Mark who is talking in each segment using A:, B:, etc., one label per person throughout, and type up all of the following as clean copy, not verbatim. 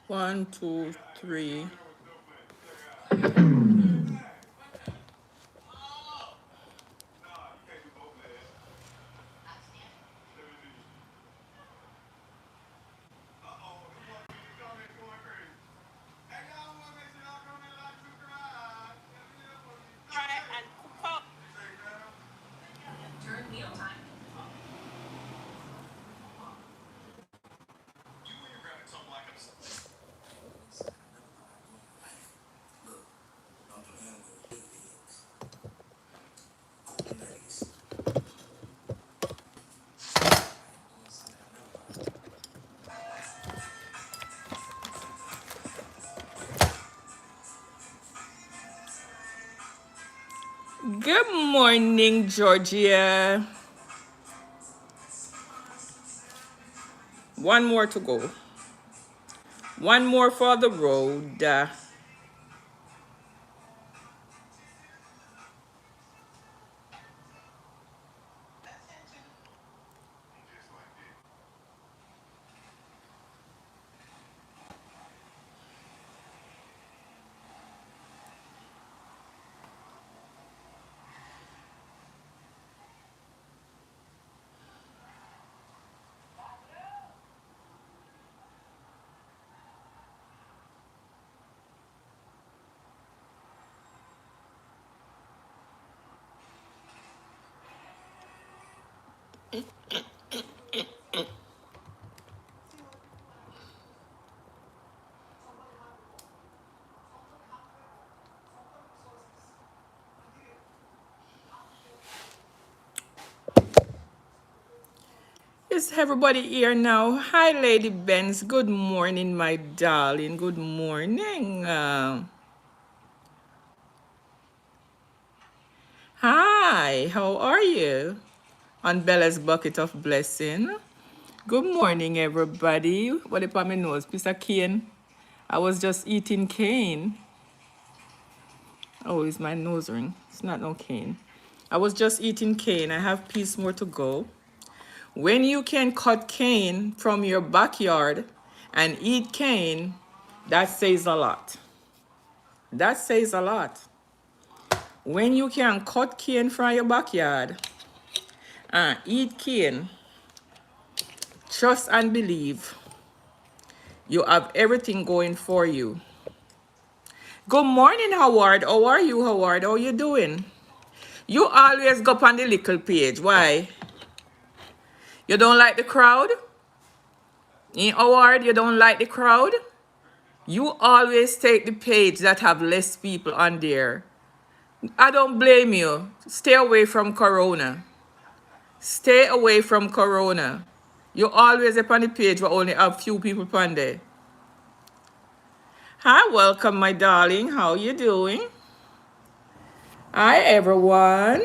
A: One, two, three. Good morning, Georgia. One more to go. One more for the road. Is everybody here now? Hi, Lady Benz. Good morning, my darling. Good morning. Hi, how are you? On Bella's Bucket of Blessing. Good morning, everybody. What about my nose? Piece of cane. I was just eating cane. Oh, it's my nose ring. It's not no cane. I was just eating cane. I have piece more to go. When you can cut cane from your backyard and eat cane, that says a lot. That says a lot. When you can cut cane from your backyard and eat cane, trust and believe, you have everything going for you. Good morning, Howard. How are you, Howard? How you doing? You always go up on the little page. Why? You don't like the crowd? Howard, you don't like the crowd? You always take the page that have less people on there. I don't blame you. Stay away from Corona. Stay away from Corona. You always up on the page where only have few people on there. Hi, welcome, my darling. How you doing? Hi, everyone.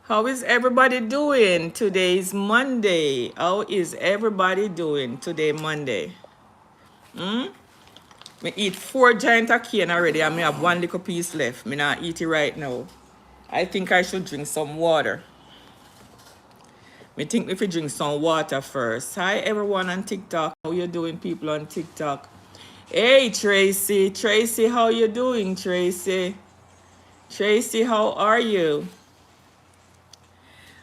A: How is everybody doing? Today is Monday. How is everybody doing today, Monday? Me eat 4 giant of cane already and me have 1 little piece left. Me not eat it right now. I think I should drink some water. Me think if you drink some water first. Hi everyone on TikTok. How you doing, people on TikTok? Hey Tracy. Tracy, how you doing, Tracy? Tracy, how are you?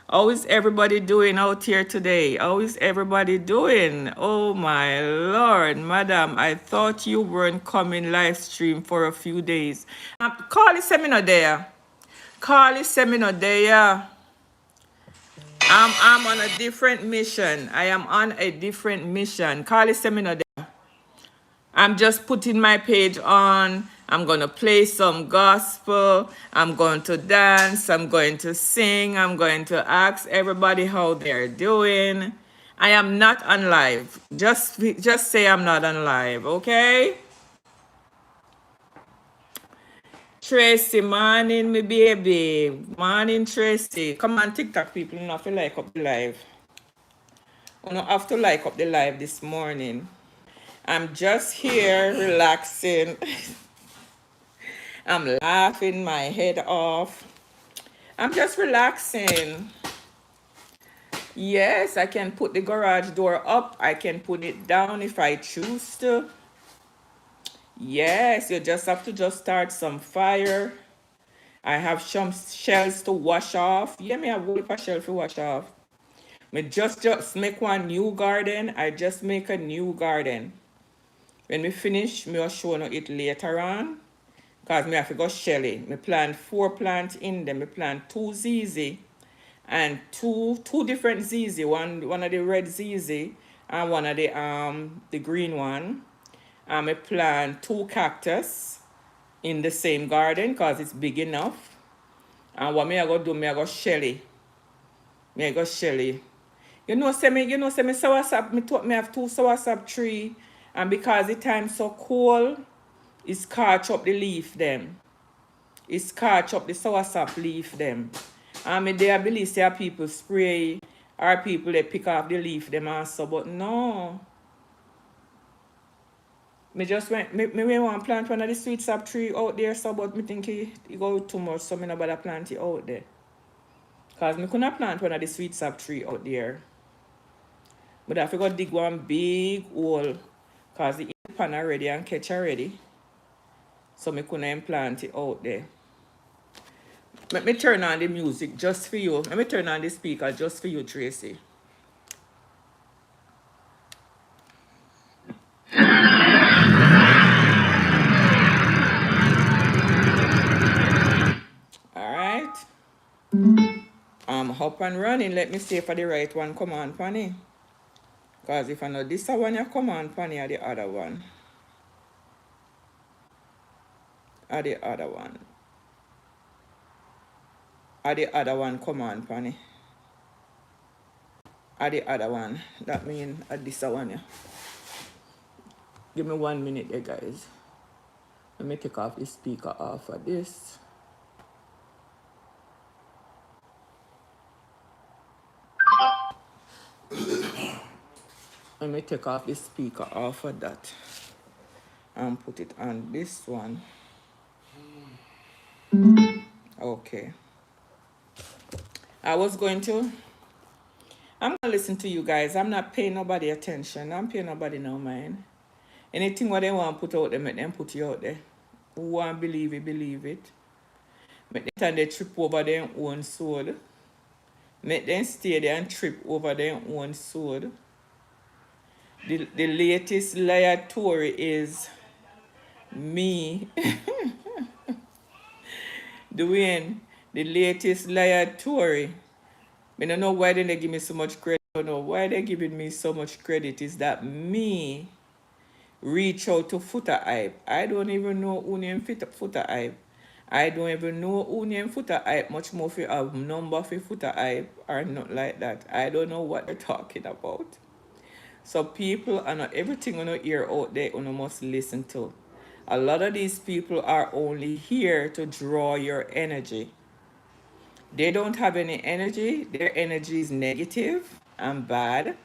A: How is everybody doing out here today? How is everybody doing? Oh my Lord, madam, I thought you weren't coming live stream for a few days. Carly seminar there. Carly seminar there. I'm on a different mission. I am on a different mission. Carly seminar there. I'm just putting my page on. I'm going to play some gospel. I'm going to dance. I'm going to sing. I'm going to ask everybody how they're doing. I am not on live. Just say I'm not on live, okay? Tracy, morning, me baby. Morning, Tracy. Come on, TikTok people. You don't have to like up the live. You don't have to like up the live this morning. I'm just here relaxing. I'm laughing my head off. I'm just relaxing. Yes, I can put the garage door up. I can put it down if I choose to. Yes, you just have to just start some fire. I have some shells to wash off. Yeah, me have a whole heap of shells to wash off. Me just make one new garden. I just make a new garden. When we finish, me will show you it later on. Cause me have to go shelly. Me plant 4 plants in them. Me plant 2 ZZ and two different ZZ. One of the red ZZ and one of the green one. And me plant 2 cactus in the same garden because it's big enough. And what me I go do, me I go shelly. Me I go shelly. Say me soursop, me have 2 soursop tree. And because the time so cold, it's catch up the leaf them. It's catch up the soursop leaf them. And me there believe say people spray or people they pick off the leaf them also, but no. Me just went, me want to plant one of the sweet sap tree out there, so but me think it go too much, so me no bother plant it out there. Cause me couldn't plant one of the sweet sap tree out there. But I have to go dig one big hole, cause the pan already and catch already. So me couldn't plant it out there. Let me turn on the music just for you. Let me turn on the speaker just for you, Tracy. Alright. I'm up and running. Let me see if I the right one come on, Panny. Because if I know this one you come on, Panny, or the other one. Or the other one. Or the other one come on, Panny. Or the other one. That means this one, yeah. Give me 1 minute there, guys. Let me take off the speaker off of this. Let me take off the speaker off of that and put it on this one. Okay. I'm going to listen to you guys. I'm not paying nobody attention. I'm paying nobody no mind. Anything what they want to put out there, make them put you out there. Who want to believe it, believe it. Make them time they trip over their own sword. Make them stay there and trip over their own sword. The latest liar Tory is me. Dwayne, the latest liar Tory. I don't know why they give me so much credit. I don't know why they're giving me so much credit. Is that me reach out to Footer Hype? I don't even know who named Footer Hype. I don't even know who named Footer Hype, much more for a number for Footer Hype or not like that. I don't know what they're talking about. So people and everything on hear out there you must listen to. A lot of these people are only here to draw your energy. They don't have any energy. Their energy is negative and bad.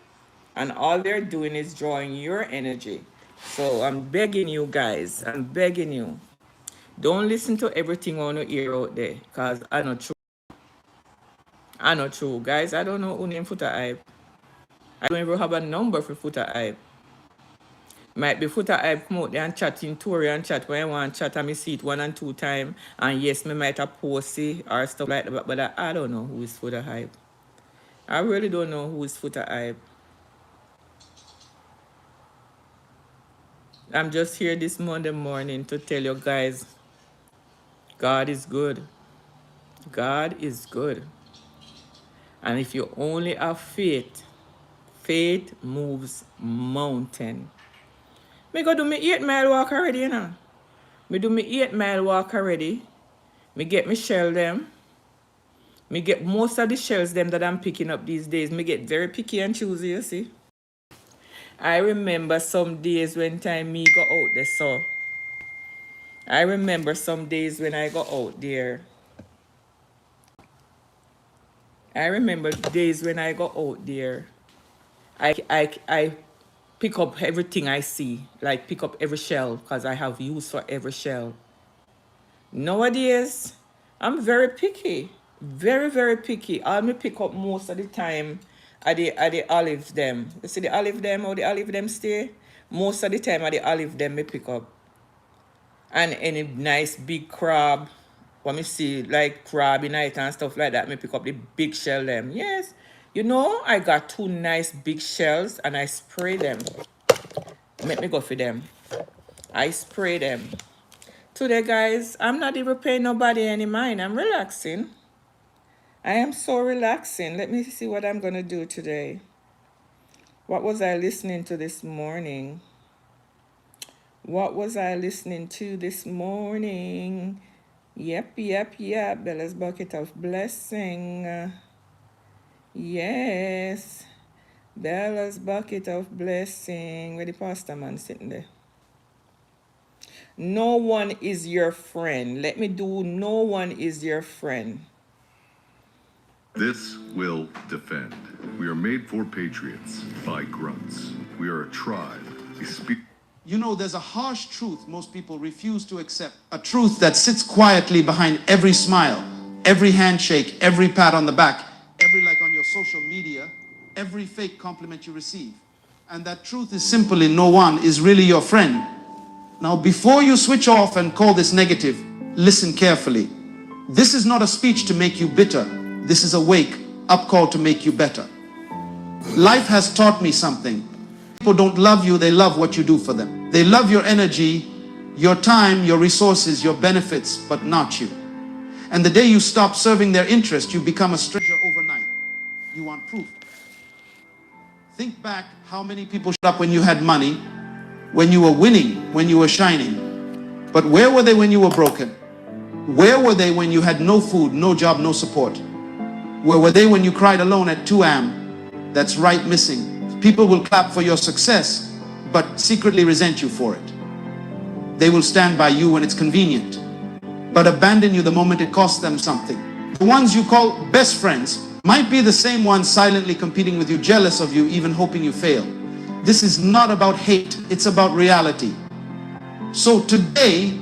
A: And all they're doing is drawing your energy. So I'm begging you guys, I'm begging you. Don't listen to everything on the ear out there. Because I know true. I know true. Guys, I don't know who named Footer Hype. I don't even have a number for Footer Hype. Might be Footer Hype come out there and chat in Tory and chat when I want to chat and me see it 1 and 2 times. And yes, me might have post it or stuff like that. But I don't know who is Footer Hype. I really don't know who is Footer Hype. I'm just here this Monday morning to tell you guys, God is good. God is good. And if you only have faith, faith moves mountain. Me go do me 8-mile walk already, you know. Me do me 8-mile walk already. Me get me shell them. Me get most of the shells them that I'm picking up these days. Me get very picky and choosy, you see. I remember some days when time me go out there, so. I remember some days when I go out there. I remember days when I go out there. I pick up everything I see. Like pick up every shell because I have use for every shell. Nowadays, I'm very picky. Very, very picky. All me pick up most of the time Are the olive them. You see the olive them, how the olive them stay? Most of the time are the olive them me pick up. And any nice big crab. When me see like crab in it and stuff like that, me pick up the big shell them. Yes. You know, I got 2 nice big shells and I spray them. Make me go for them. I spray them. Today, guys, I'm not even paying nobody any mind. I'm relaxing. I am so relaxing. Let me see what I'm going to do today. What was I listening to this morning? What was I listening to this morning? Yep. Bella's Bucket of Blessing. Yes. Bella's Bucket of Blessing. Where the pastor man sitting there? No one is your friend. Let me do no one is your friend.
B: This will defend. We are made for patriots by grunts. We are a tribe.
C: You know, there's a harsh truth most people refuse to accept. A truth that sits quietly behind every smile, every handshake, every pat on the back, every like on your social media, every fake compliment you receive. And that truth is simply no one is really your friend. Now, before you switch off and call this negative, listen carefully. This is not a speech to make you bitter. This is a wake-up call to make you better. Life has taught me something. People don't love you, they love what you do for them. They love your energy, your time, your resources, your benefits, but not you. And the day you stop serving their interest, you become a stranger overnight. You want proof. Think back how many people showed up when you had money, when you were winning, when you were shining. But where were they when you were broken? Where were they when you had no food, no job, no support? Where were they when you cried alone at 2 a.m.? That's right missing. People will clap for your success, but secretly resent you for it. They will stand by you when it's convenient, but abandon you the moment it costs them something. The ones you call best friends might be the same ones silently competing with you, jealous of you, even hoping you fail. This is not about hate, it's about reality. So today,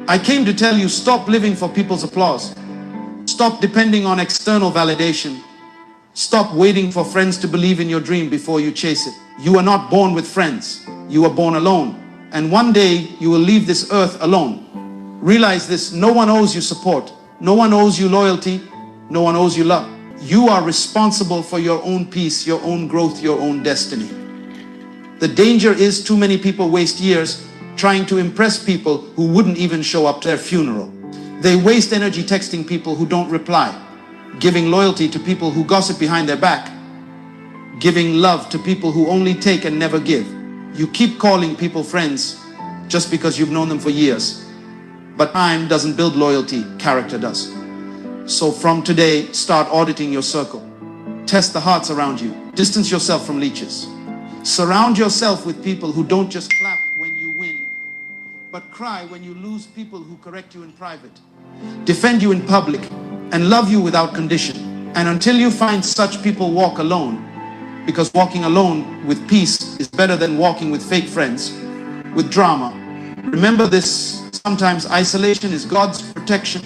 C: I came to tell you, stop living for people's applause. Stop depending on external validation. Stop waiting for friends to believe in your dream before you chase it. You are not born with friends. You were born alone. And one day you will leave this earth alone. Realize this, no one owes you support. No one owes you loyalty. No one owes you love. You are responsible for your own peace, your own growth, your own destiny. The danger is too many people waste years trying to impress people who wouldn't even show up to their funeral. They waste energy texting people who don't reply, giving loyalty to people who gossip behind their back, giving love to people who only take and never give. You keep calling people friends just because you've known them for years. But time doesn't build loyalty, character does. So from today, start auditing your circle. Test the hearts around you. Distance yourself from leeches. Surround yourself with people who don't just clap when you win, but cry when you lose, people who correct you in private, defend you in public, and love you without condition. And until you find such people, walk alone, because walking alone with peace is better than walking with fake friends, with drama. Remember this, sometimes isolation is God's protection.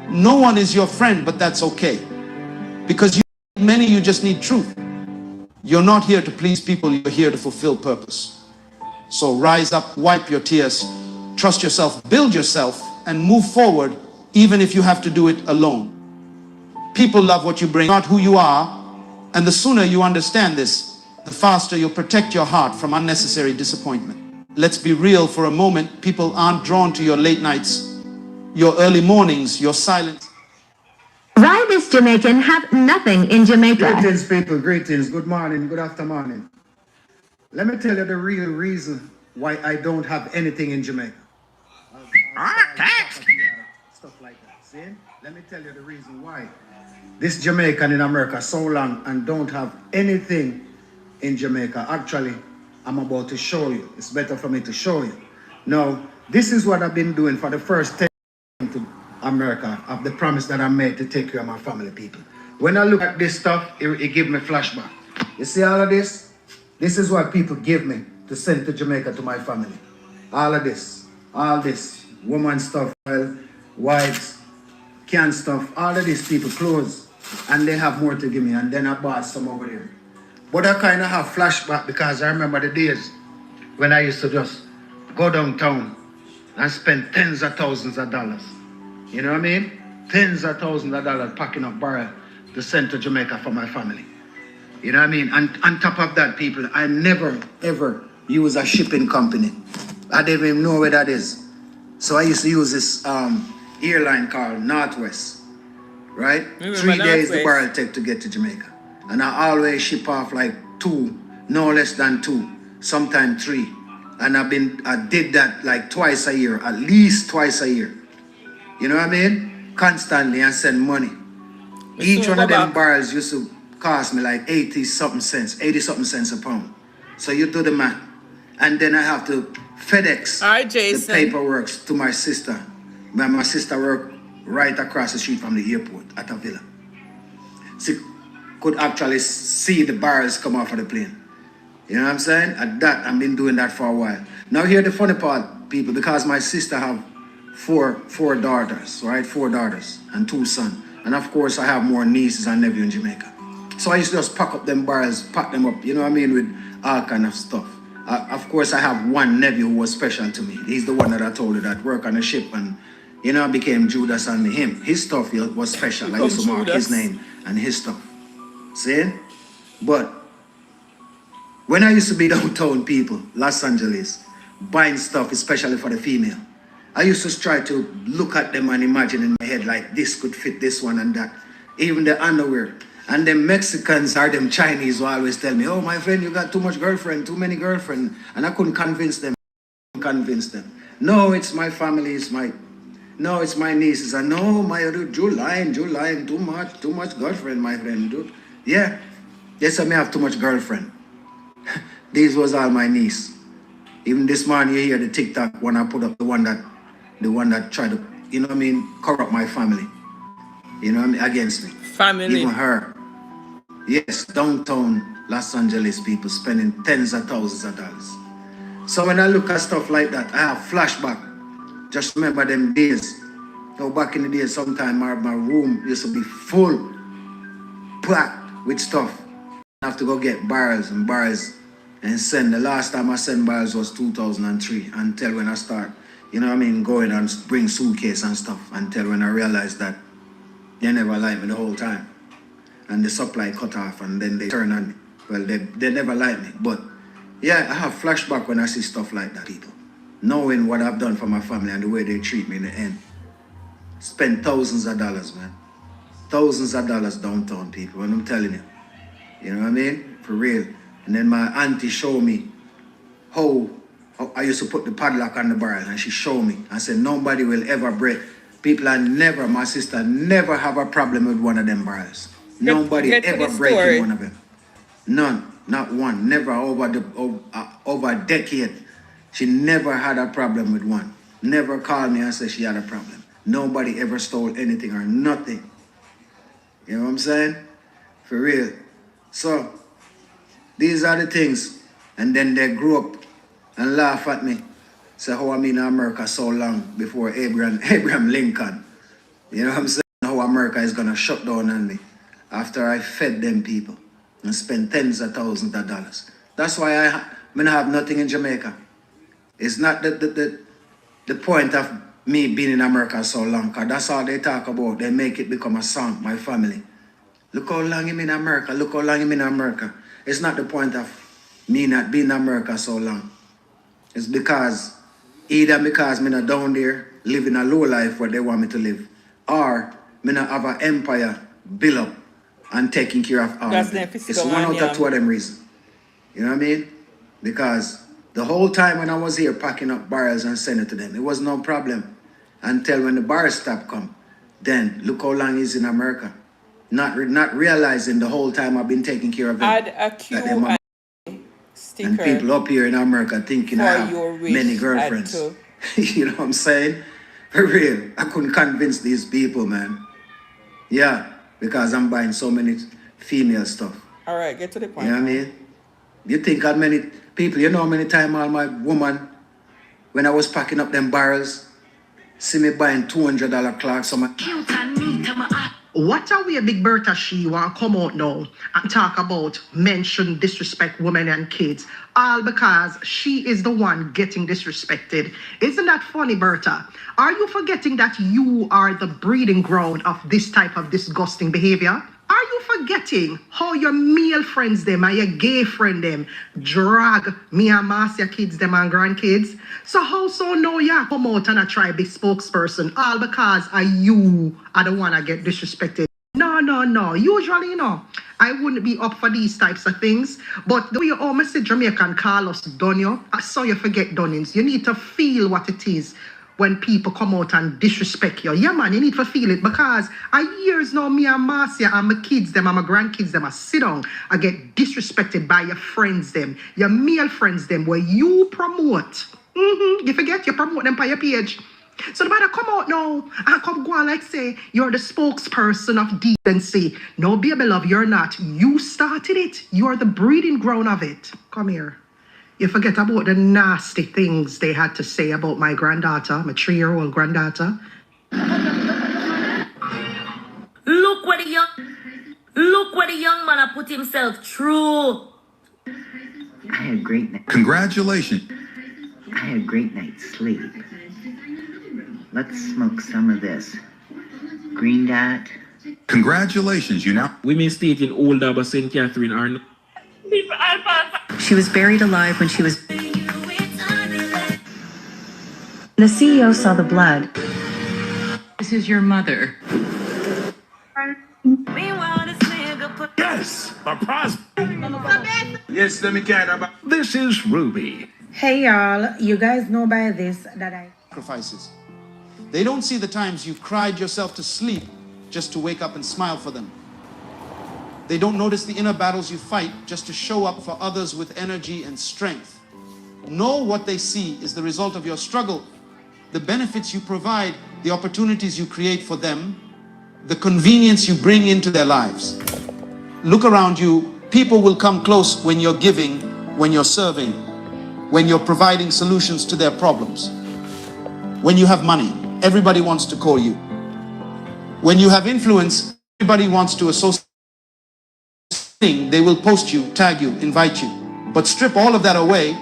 C: No one is your friend, but that's okay, because you just need truth. You're not here to please people, you're here to fulfill purpose. So rise up, wipe your tears, trust yourself, build yourself, and move forward, even if you have to do it alone. People love what you bring, not who you are, and the sooner you understand this, the faster you'll protect your heart from unnecessary disappointment. Let's be real for a moment. People aren't drawn to your late nights, your early mornings, your silence.
D: Why does Jamaican have nothing in Jamaica?
E: Greetings, people. Greetings. Good morning. Good afternoon. Let me tell you the real reason why I don't have anything in Jamaica. Stuff like that. See? Let me tell you the reason why. This Jamaican in America so long and don't have anything in Jamaica. Actually, I'm about to show you. It's better for me to show you. Now, this is what I've been doing for the first 10 years to America, of the promise that I made to take care of my family people. When I look at this stuff, it gives me flashback. You see all of this? This is what people give me to send to Jamaica to my family. All of this, woman stuff, wives, can stuff, all of these people, clothes, and they have more to give me, and then I bought some over there. But I kind of have flashback because I remember the days when I used to just go downtown and spend tens of thousands of dollars. You know what I mean? Tens of thousands of dollars packing up barrel to send to Jamaica for my family. You know what I mean? And on top of that, people, I never ever use a shipping company. I didn't even know where that is. So I used to use this airline called Northwest, right?
A: Remember
E: 3 days the
A: Northwest?
E: barrel take to get to Jamaica. And I always ship off like 2, no less than 2, sometimes 3. And I did that like twice a year, at least twice a year. You know what I mean? Constantly, and send money. Each
A: soon
E: one of
A: go
E: them
A: back.
E: barrels used to cost me like 80 something cents a pound. So you do the math. And then I have to FedEx
A: All right,
E: the
A: Jason.
E: paperwork to my sister. When my sister worked right across the street from the airport at a villa. She could actually see the barrels come off of the plane. You know what I'm saying? At that, I've been doing that for a while. Now here the funny part, people, because my sister have four daughters, right? 4 daughters and 2 sons. And of course I have more nieces and nephews in Jamaica. So I used to just pack up them barrels, pack them up, you know what I mean, with all kind of stuff. Of course I have one nephew who was special to me. He's the one that I told you that worked on a ship and, you know, I became Judas and him. His stuff was special. I used to mark his name and his stuff. See? But when I used to be downtown, people, Los Angeles, buying stuff, especially for the female, I used to try to look at them and imagine in my head like this could fit this one and that. Even the underwear. And them Mexicans or them Chinese will always tell me, oh, my friend, you got too much girlfriend, too many girlfriend. And I couldn't convince them. No, it's my family, it's my nieces. And no, you lying, too much girlfriend, my friend. Yeah, yes, I may have too much girlfriend. These was all my niece. Even this morning you hear the TikTok when I put up the one that tried to, you know what I mean, corrupt my family. You know what I mean, against me.
A: Family.
E: Even her. Yes, downtown Los Angeles people spending tens of thousands of dollars. So when I look at stuff like that, I have flashback. Just remember them days. You know, back in the day, sometime my room used to be full, packed with stuff. I have to go get barrels and barrels and send. The last time I sent barrels was 2003 until when I start, you know what I mean, going and bring suitcase and stuff until when I realized that they never liked me the whole time. And the supply cut off and then they turn on me. Well, they never liked me. But yeah, I have flashback when I see stuff like that, people. Knowing what I've done for my family and the way they treat me in the end. Spend thousands of dollars, man. Thousands of dollars downtown, people, and I'm telling you. You know what I mean? For real. And then my auntie showed me how I used to put the padlock on the barrel, and she showed me. I said, nobody will ever break. People are never, my sister, never have a problem with one of them barrels. Nobody
A: get to
E: ever
A: the
E: breaking
A: story.
E: one of them. None, not one. Never over a decade. She never had a problem with one. Never called me and said she had a problem. Nobody ever stole anything or nothing. You know what I'm saying? For real. So, these are the things. And then they grew up and laugh at me. Say how I'm in America so long before Abraham Lincoln. You know what I'm saying? How America is going to shut down on me after I fed them people and spent tens of thousands of dollars. That's why I have nothing in Jamaica. It's not the point of me being in America so long, because that's all they talk about. They make it become a song, my family. Look how long I'm in America. Look how long I'm in America. It's not the point of me not being in America so long. It's because either because I'm not down there living a low life where they want me to live, or me not have an empire built up and taking care of all
A: That's
E: of them.
A: the
E: It's one out of 2 of them reasons. You know what I mean? Because the whole time when I was here packing up barrels and sending it to them, it was no problem. Until when the barrel stop come, then look how long he's in America. Not realizing the whole time I've been taking care of them.
A: Add a Q
E: That them
A: and
E: and
A: sticker
E: people up here in America thinking
A: for
E: I
A: your
E: have
A: wish.
E: many
A: Add
E: girlfriends.
A: to.
E: You know what I'm saying? For real. I couldn't convince these people, man. Yeah, because I'm buying so many female stuff.
A: All right, get to the
E: You
A: point.
E: know what I mean? You think how many people, you know how many times all my woman, when I was packing up them barrels, see me buying $200 clocks on my
F: What a way Big Bertha she want come out now and talk about men shouldn't disrespect women and kids, all because she is the one getting disrespected. Isn't that funny, Bertha? Are you forgetting that you are the breeding ground of this type of disgusting behavior? Are you forgetting how your male friends them and your gay friend them drag me and Marcia kids them and grandkids? So how so now you come out and I try be spokesperson all because you are the one I get disrespected? No. Usually, I wouldn't be up for these types of things. But the way you almost say Jamaican call us Donio, I saw you forget Dunnings. You need to feel what it is when people come out and disrespect you. Yeah, man, you need to feel it because I years now, me and Marcia and my kids, them and my grandkids, them, I sit down, I get disrespected by your friends, them, your male friends, them, where you promote. You forget you promote them by your page. So the matter come out now and come go on like say you're the spokesperson of decency. No, baby love, you're not. You started it. You're the breeding ground of it. Come here. You forget about the nasty things they had to say about my granddaughter, my 3-year-old granddaughter.
G: Look what the young man have put himself through.
H: I had a great night.
B: Congratulations.
H: I had a great night's sleep. Let's smoke some of this. Green Dot.
B: Congratulations, you now.
I: Women stayed in Old Harbour, St. Catherine are...
J: She was buried alive when she was... The CEO saw the blood. This is your mother.
K: Yes, a Yes, let me get about. This is Ruby.
L: Hey y'all, you guys know by this that I...
C: Sacrifices. They don't see the times you've cried yourself to sleep just to wake up and smile for them. They don't notice the inner battles you fight just to show up for others with energy and strength. No, what they see is the result of your struggle, the benefits you provide, the opportunities you create for them, the convenience you bring into their lives. Look around you, people will come close when you're giving, when you're serving, when you're providing solutions to their problems. When you have money, everybody wants to call you. When you have influence, everybody wants to associate. They will post you, tag you, invite you. But strip all of that away,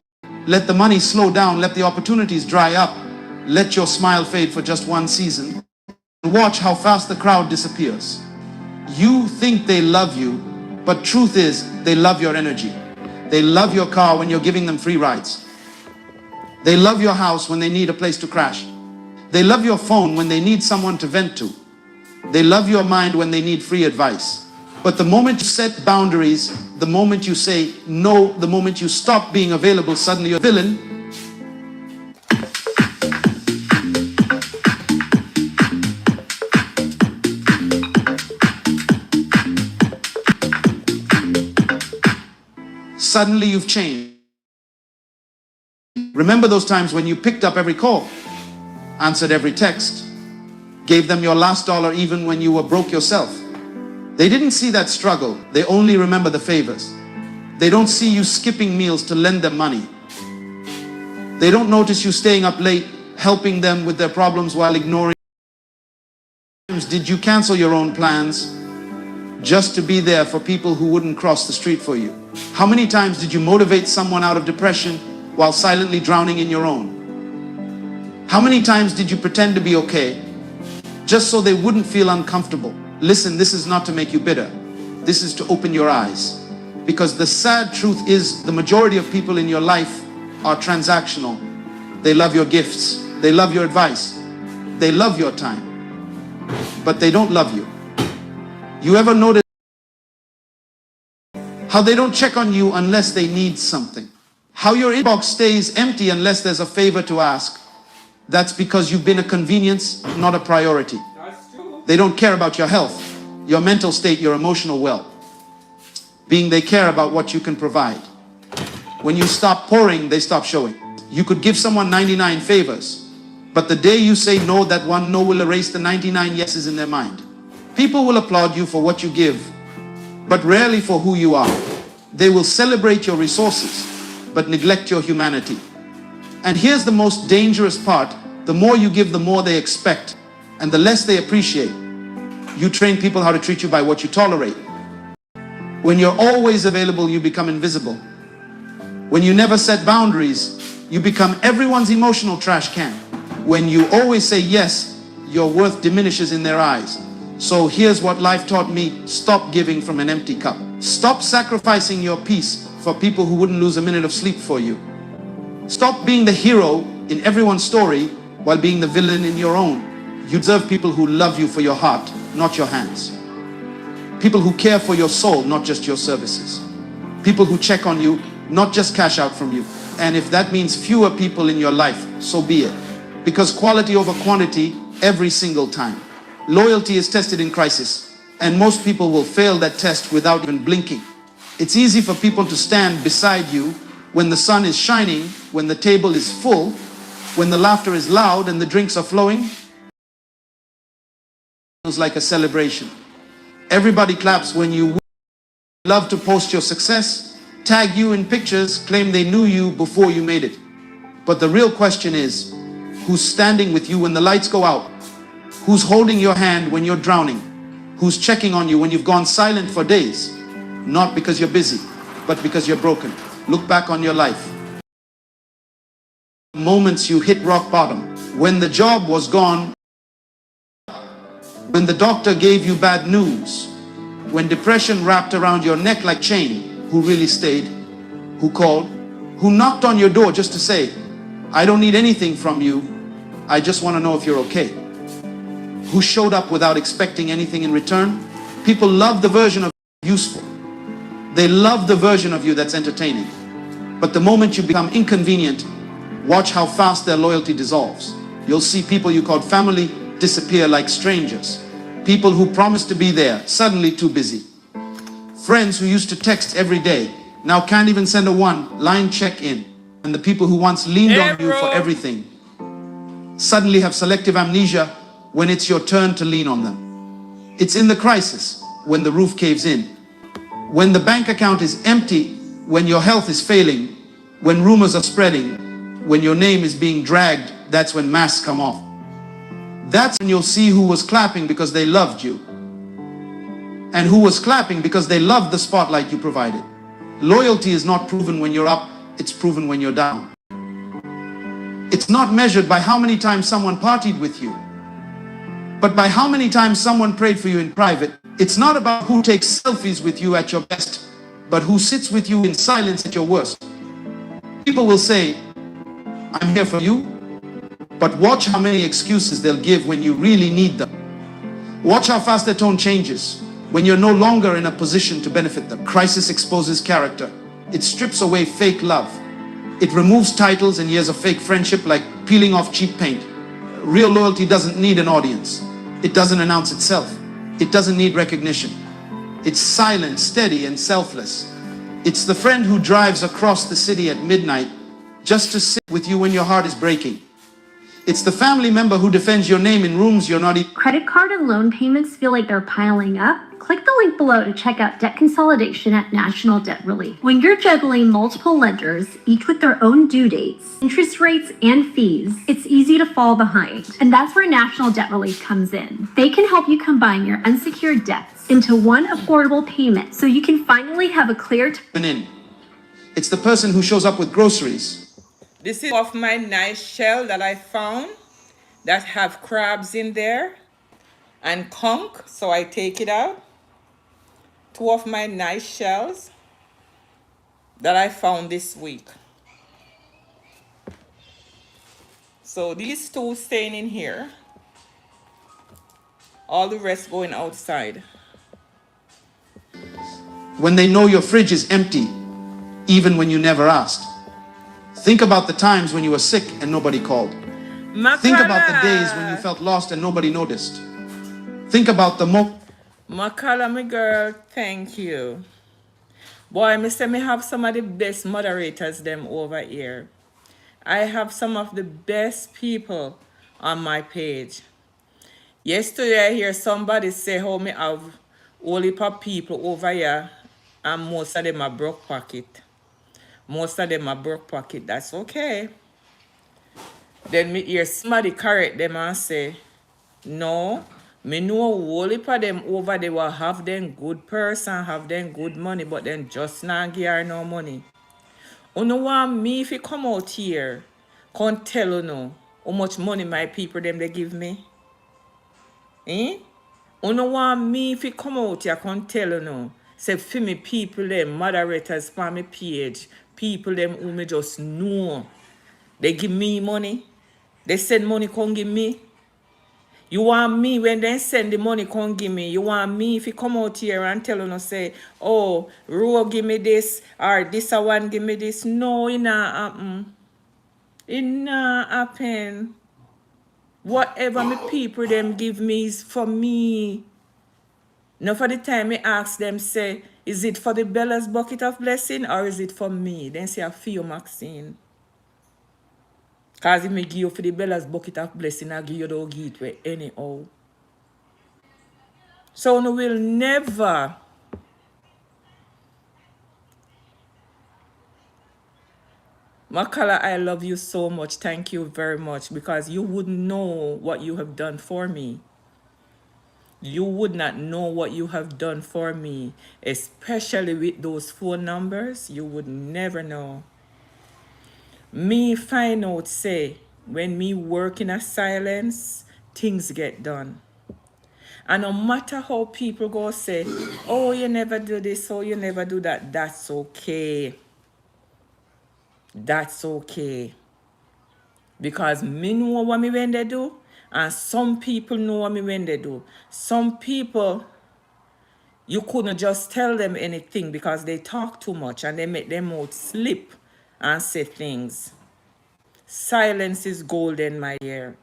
C: let the money slow down, let the opportunities dry up, let your smile fade for just one season, and watch how fast the crowd disappears. You think they love you, but truth is, they love your energy. They love your car when you're giving them free rides. They love your house when they need a place to crash. They love your phone when they need someone to vent to. They love your mind when they need free advice. But the moment you set boundaries, the moment you say no, the moment you stop being available, suddenly you're a villain. Suddenly you've changed. Remember those times when you picked up every call, answered every text, gave them your last dollar even when you were broke yourself. They didn't see that struggle. They only remember the favors. They don't see you skipping meals to lend them money. They don't notice you staying up late, helping them with their problems while ignoring. Did you cancel your own plans just to be there for people who wouldn't cross the street for you? How many times did you motivate someone out of depression while silently drowning in your own? How many times did you pretend to be okay just so they wouldn't feel uncomfortable? Listen, this is not to make you bitter. This is to open your eyes. Because the sad truth is the majority of people in your life are transactional. They love your gifts. They love your advice. They love your time. But they don't love you. You ever notice how they don't check on you unless they need something? How your inbox stays empty unless there's a favor to ask? That's because you've been a convenience, not a priority. They don't care about your health, your mental state, your emotional well. Being they care about what you can provide. When you stop pouring, they stop showing. You could give someone 99 favors, but the day you say no, that one no will erase the 99 yeses in their mind. People will applaud you for what you give, but rarely for who you are. They will celebrate your resources, but neglect your humanity. And here's the most dangerous part. The more you give, the more they expect, and the less they appreciate. you train people how to treat you by what you tolerate. When you're always available, you become invisible. When you never set boundaries, you become everyone's emotional trash can. When you always say yes, your worth diminishes in their eyes. So here's what life taught me: stop giving from an empty cup. Stop sacrificing your peace for people who wouldn't lose a minute of sleep for you. Stop being the hero in everyone's story while being the villain in your own. You deserve people who love you for your heart, not your hands. People who care for your soul, not just your services. People who check on you, not just cash out from you. And if that means fewer people in your life, so be it. Because quality over quantity every single time. Loyalty is tested in crisis, and most people will fail that test without even blinking. It's easy for people to stand beside you when the sun is shining, when the table is full, when the laughter is loud and the drinks are flowing. It's like a celebration. Everybody claps when you win. Love to post your success, tag you in pictures, claim they knew you before you made it. But the real question is, who's standing with you when the lights go out? Who's holding your hand when you're drowning? Who's checking on you when you've gone silent for days? Not because you're busy, but because you're broken. Look back on your life. Moments you hit rock bottom. When the job was gone. When the doctor gave you bad news. When depression wrapped around your neck like chain. Who really stayed? Who called? Who knocked on your door just to say, I don't need anything from you. I just want to know if you're okay. Who showed up without expecting anything in return? People love the version of you useful. They love the version of you that's entertaining. But the moment you become inconvenient, watch how fast their loyalty dissolves. You'll see people you called family disappear like strangers. People who promised to be there, suddenly too busy. Friends who used to text every day, now can't even send a one-line check-in. And the people who once leaned on you for everything, suddenly have selective amnesia when it's your turn to lean on them. It's in the crisis, when the roof caves in, when the bank account is empty, when your health is failing, when rumors are spreading, when your name is being dragged, that's when masks come off. That's when you'll see who was clapping because they loved you, and who was clapping because they loved the spotlight you provided. Loyalty is not proven when you're up, it's proven when you're down. It's not measured by how many times someone partied with you, but by how many times someone prayed for you in private. It's not about who takes selfies with you at your best, but who sits with you in silence at your worst. People will say, I'm here for you, but watch how many excuses they'll give when you really need them. Watch how fast their tone changes when you're no longer in a position to benefit them. Crisis exposes character. It strips away fake love. It removes titles and years of fake friendship like peeling off cheap paint. Real loyalty doesn't need an audience. It doesn't announce itself. It doesn't need recognition. It's silent, steady, and selfless. It's the friend who drives across the city at midnight just to sit with you when your heart is breaking. It's the family member who defends your name in rooms you're not even.
M: Credit card and loan payments feel like they're piling up? Click the link below to check out debt consolidation at National Debt Relief. When you're juggling multiple ledgers, each with their own due dates, interest rates, and fees, it's easy to fall behind. And that's where National Debt Relief comes in. They can help you combine your unsecured debts into one affordable payment so you can finally have a clear
C: It's the person who shows up with groceries.
A: This is of my nice shell that I found that have crabs in there and conch, so I take it out. Two of my nice shells that I found this week. So these two staying in here. All the rest going outside.
C: When they know your fridge is empty, even when you never asked. Think about the times when you were sick and nobody called. Think about the days when you felt lost and nobody noticed. Think about the
A: Makala, my girl, thank you. Boy, me say me have some of the best moderators them over here. I have some of the best people on my page. Yesterday I hear somebody say how me have all heap of people over here and most of them are broke pocket. Most of them are broke pocket. That's okay. Then me hear somebody correct them and say, no, Me know whole heap of them over there will have them good person, have them good money, but then just not give her no money. Uno want me if you come out here, can't tell you how much money my people them they give me? Eh? Uno want me if you come out here, can't tell you say for me people them, moderators for me page, people them who me just know. They give me money. They send money, come give me. You want me when they send the money, come give me. You want me if you come out here and tell you, say, oh, Ro give me this, or this one give me this. No, it not happen. It not happen. Whatever my people them give me is for me. Now for the time I ask them, say, is it for the Bella's bucket of blessing or is it for me? Then say, I feel Maxine. Because if I give you for the Bella's bucket of blessing, I give you the gateway anyhow. So no will never Makala, I love you so much. Thank you very much because you wouldn't know what you have done for me. You would not know what you have done for me, especially with those phone numbers. You would never know. Me find out, say, when me work in a silence, things get done. And no matter how people go say, oh, you never do this, oh, you never do that, that's okay. That's okay. Because me know what me when they do, and some people know what me when they do. Some people, you couldn't just tell them anything because they talk too much and they make them mouth slip and say things. Silence is golden, my dear.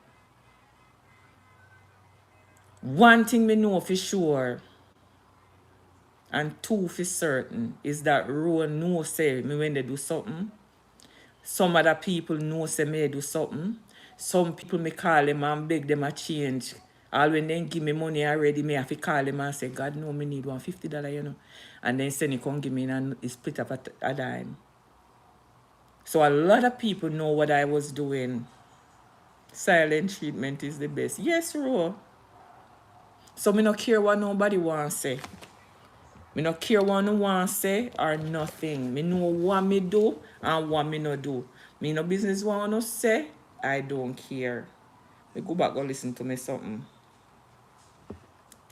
A: One thing me know for sure, and two for certain, is that Ro know say me when they do something. Some other people know say me do something. Some people me call them and beg them a change. All when they give me money already, me have to call them and say, God know me need $150, you know. And then send it come give me and it's split up at a dime. So a lot of people know what I was doing. Silent treatment is the best. Yes, Ro. So me no care what nobody wants say. Me no care what no want say or nothing. Me know what me do and what me no do. Me no business what no say. I don't care. Me go back and listen to me something.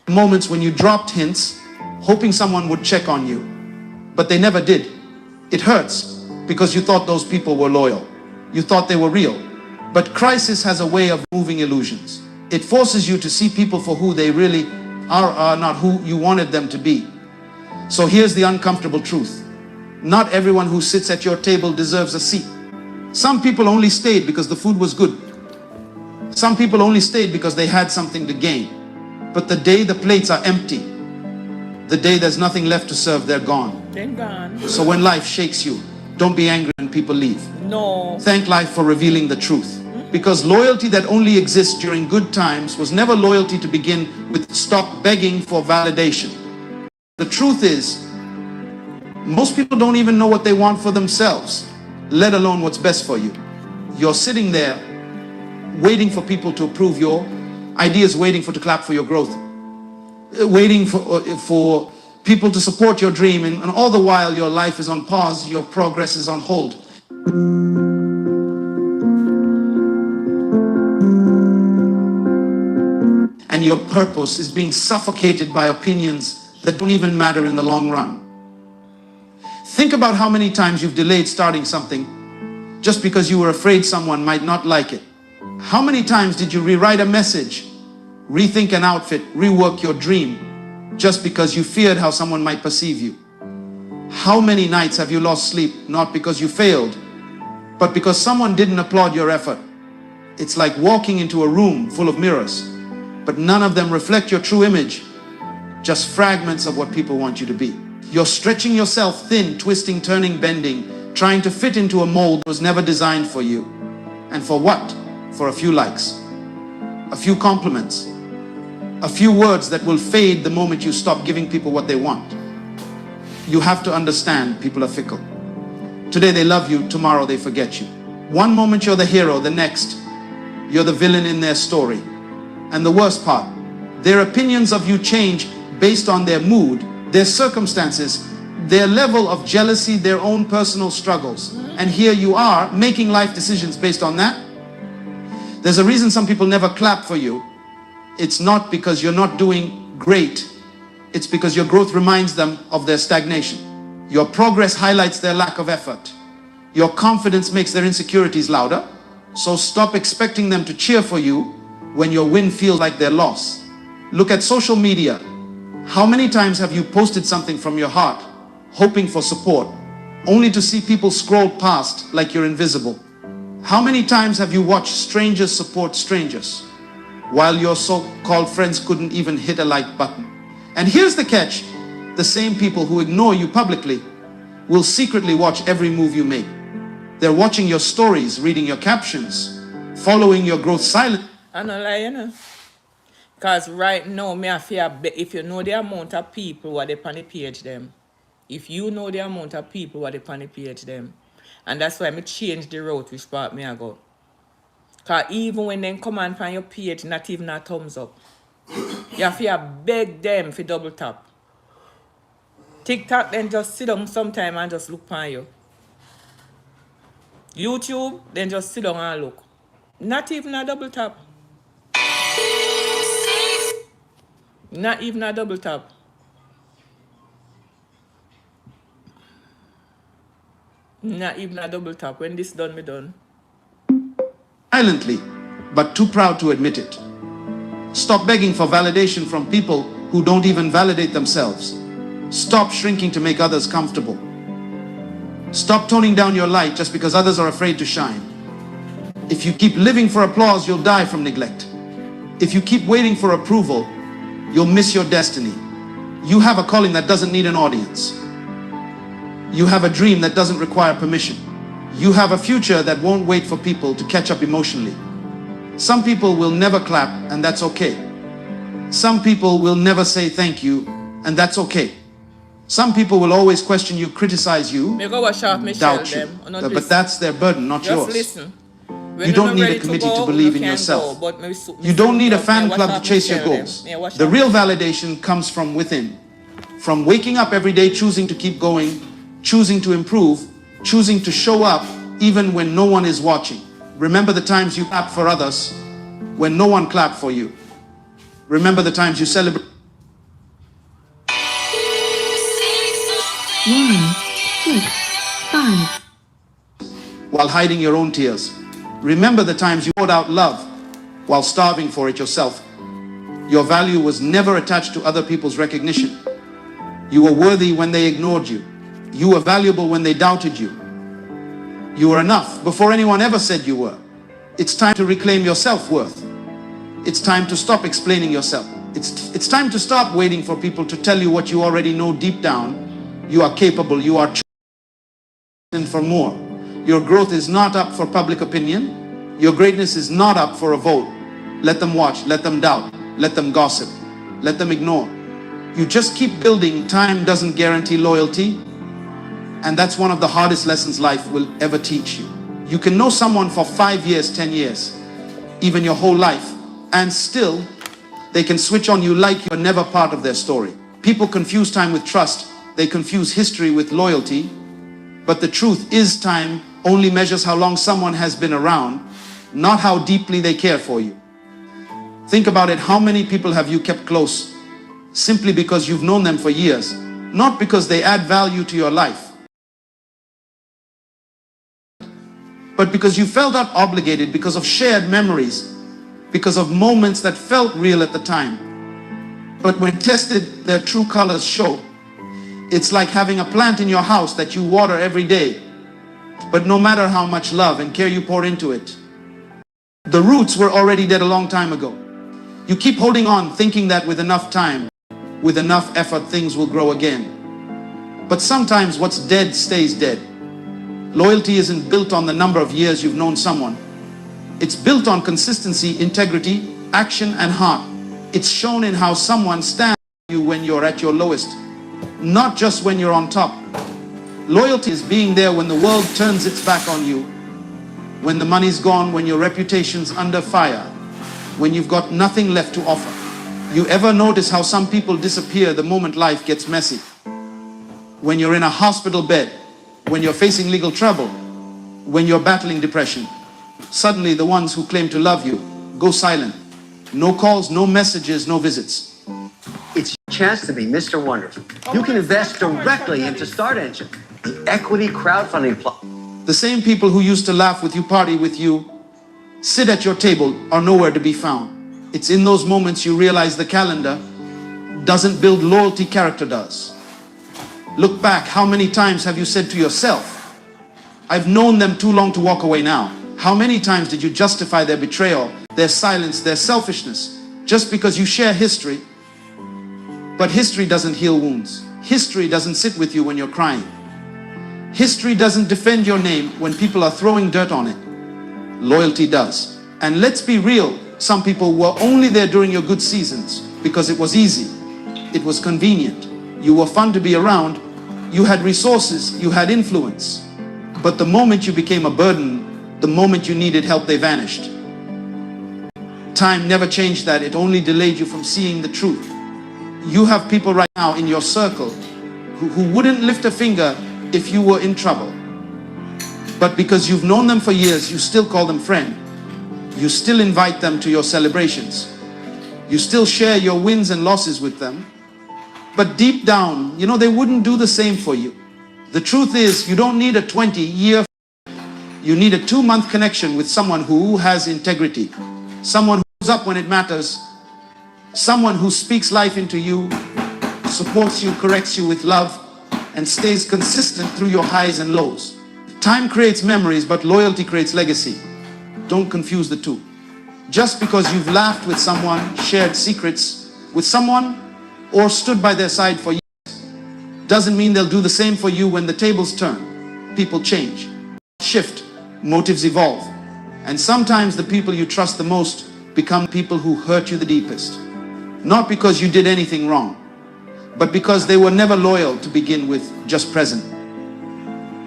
C: Moments when you dropped hints, hoping someone would check on you, but they never did. It hurts because you thought those people were loyal. You thought they were real. But crisis has a way of moving illusions. It forces you to see people for who they really are not who you wanted them to be. So here's the uncomfortable truth. Not everyone who sits at your table deserves a seat. Some people only stayed because the food was good. Some people only stayed because they had something to gain. But the day the plates are empty, the day there's nothing left to serve, they're gone.
A: They're gone.
C: So when life shakes you, don't be angry when people leave.
A: No.
C: Thank life for revealing the truth. Because loyalty that only exists during good times was never loyalty to begin with. Stop begging for validation. The truth is, most people don't even know what they want for themselves, let alone what's best for you. You're sitting there waiting for people to approve your ideas, waiting to clap for your growth, waiting for people to support your dream, and all the while your life is on pause, your progress is on hold. And your purpose is being suffocated by opinions that don't even matter in the long run. Think about how many times you've delayed starting something just because you were afraid someone might not like it. How many times did you rewrite a message, rethink an outfit, rework your dream just because you feared how someone might perceive you? How many nights have you lost sleep not because you failed, but because someone didn't applaud your effort? It's like walking into a room full of mirrors, but none of them reflect your true image, just fragments of what people want you to be. You're stretching yourself thin, twisting, turning, bending, trying to fit into a mold that was never designed for you. And for what? For a few likes, a few compliments, a few words that will fade the moment you stop giving people what they want. You have to understand people are fickle. Today they love you, tomorrow they forget you. One moment you're the hero, the next you're the villain in their story. And the worst part, Their opinions of you change based on their mood, their circumstances, their level of jealousy, their own personal struggles. And here you are making life decisions based on that. There's a reason some people never clap for you. It's not because you're not doing great. It's because your growth reminds them of their stagnation. Your progress highlights their lack of effort. Your confidence makes their insecurities louder. So stop expecting them to cheer for you when your win feels like their loss. Look at social media. How many times have you posted something from your heart, hoping for support, only to see people scroll past like you're invisible? How many times have you watched strangers support strangers while your so-called friends couldn't even hit a like button? And here's the catch. The same people who ignore you publicly will secretly watch every move you make. They're watching your stories, reading your captions, following your growth silently.
A: I don't lie, you know. Because right now, me I feel if you know the amount of people what they on the page them, if you know the amount of people what they on the page them, and that's why I change the route which part me I go. Because even when they come on your page, not even a thumbs up, you have to beg them for double tap. TikTok then just sit down sometime and just look on you. YouTube then just sit down and look. Not even a double tap. Not even a double tap. Not even a double tap. When this done, me done.
C: Silently, but too proud to admit it. Stop begging for validation from people who don't even validate themselves. Stop shrinking to make others comfortable. Stop toning down your light just because others are afraid to shine. If you keep living for applause, you'll die from neglect. If you keep waiting for approval, you'll miss your destiny. You have a calling that doesn't need an audience. You have a dream that doesn't require permission. You have a future that won't wait for people to catch up emotionally. Some people will never clap, and that's okay. Some people will never say thank you, and that's okay. Some people will always question you, criticize you, doubt you. But that's their burden, not
A: just
C: yours.
A: Listen.
C: You don't need a committee to believe in yourself. You don't need a fan club to chase your goals. The real validation comes from within. From waking up every day, choosing to keep going, choosing to improve, choosing to show up even when no one is watching. Remember the times you clapped for others when no one clapped for you. Remember the times you celebrate.
M: 1, 6, 5.
C: While hiding your own tears. Remember the times you poured out love while starving for it yourself. Your value was never attached to other people's recognition. You were worthy when they ignored you. You were valuable when they doubted you. You were enough before anyone ever said you were. It's time to reclaim your self-worth. It's time to stop explaining yourself. It's time to stop waiting for people to tell you what you already know deep down. You are capable, you are chosen for more. Your growth is not up for public opinion. Your greatness is not up for a vote. Let them watch, let them doubt, let them gossip, let them ignore. You just keep building. Time doesn't guarantee loyalty. And that's one of the hardest lessons life will ever teach you. You can know someone for 5 years, 10 years, even your whole life, and still they can switch on you like you're never part of their story. People confuse time with trust. They confuse history with loyalty. But the truth is, time only measures how long someone has been around, not how deeply they care for you. Think about it. How many people have you kept close simply because you've known them for years, not because they add value to your life, but because you felt that obligated, because of shared memories, because of moments that felt real at the time. But when tested, their true colors show. It's like having a plant in your house that you water every day, but no matter how much love and care you pour into it, the roots were already dead a long time ago. You keep holding on, thinking that with enough time, with enough effort, things will grow again. But sometimes what's dead stays dead. Loyalty isn't built on the number of years you've known someone. It's built on consistency, integrity, action, and heart. It's shown in how someone stands with you when you're at your lowest, not just when you're on top. Loyalty is being there when the world turns its back on you, when the money's gone, when your reputation's under fire, when you've got nothing left to offer. You ever notice how some people disappear the moment life gets messy? When you're in a hospital bed, when you're facing legal trouble, when you're battling depression, suddenly the ones who claim to love you go silent. No calls, no messages, no visits.
N: It's your chance to be Mr. Wonderful. You can invest directly into Start Engine, the equity crowdfunding platform.
C: The same people who used to laugh with you, party with you, sit at your table are nowhere to be found. It's in those moments you realize the calendar doesn't build loyalty, character does. Look back, how many times have you said to yourself, I've known them too long to walk away now? How many times did you justify their betrayal, their silence, their selfishness, just because you share history? But history doesn't heal wounds. History doesn't sit with you when you're crying. History doesn't defend your name when people are throwing dirt on it. Loyalty does. And let's be real, some people were only there during your good seasons because it was easy, it was convenient, you were fun to be around, you had resources, you had influence. But the moment you became a burden, the moment you needed help, they vanished. Time never changed that, it only delayed you from seeing the truth. You have people right now in your circle who wouldn't lift a finger if you were in trouble. But because you've known them for years, you still call them friend. You still invite them to your celebrations. You still share your wins and losses with them. But deep down, you know, they wouldn't do the same for you. The truth is, you don't need a 20-year. You need a 2-month connection with someone who has integrity. Someone who shows up when it matters. Someone who speaks life into you, supports you, corrects you with love, and stays consistent through your highs and lows. Time creates memories, but loyalty creates legacy. Don't confuse the two. Just because you've laughed with someone, shared secrets with someone, or stood by their side for years, doesn't mean they'll do the same for you when the tables turn. People change, shift, motives evolve. And sometimes the people you trust the most become people who hurt you the deepest. Not because you did anything wrong, but because they were never loyal to begin with, just present.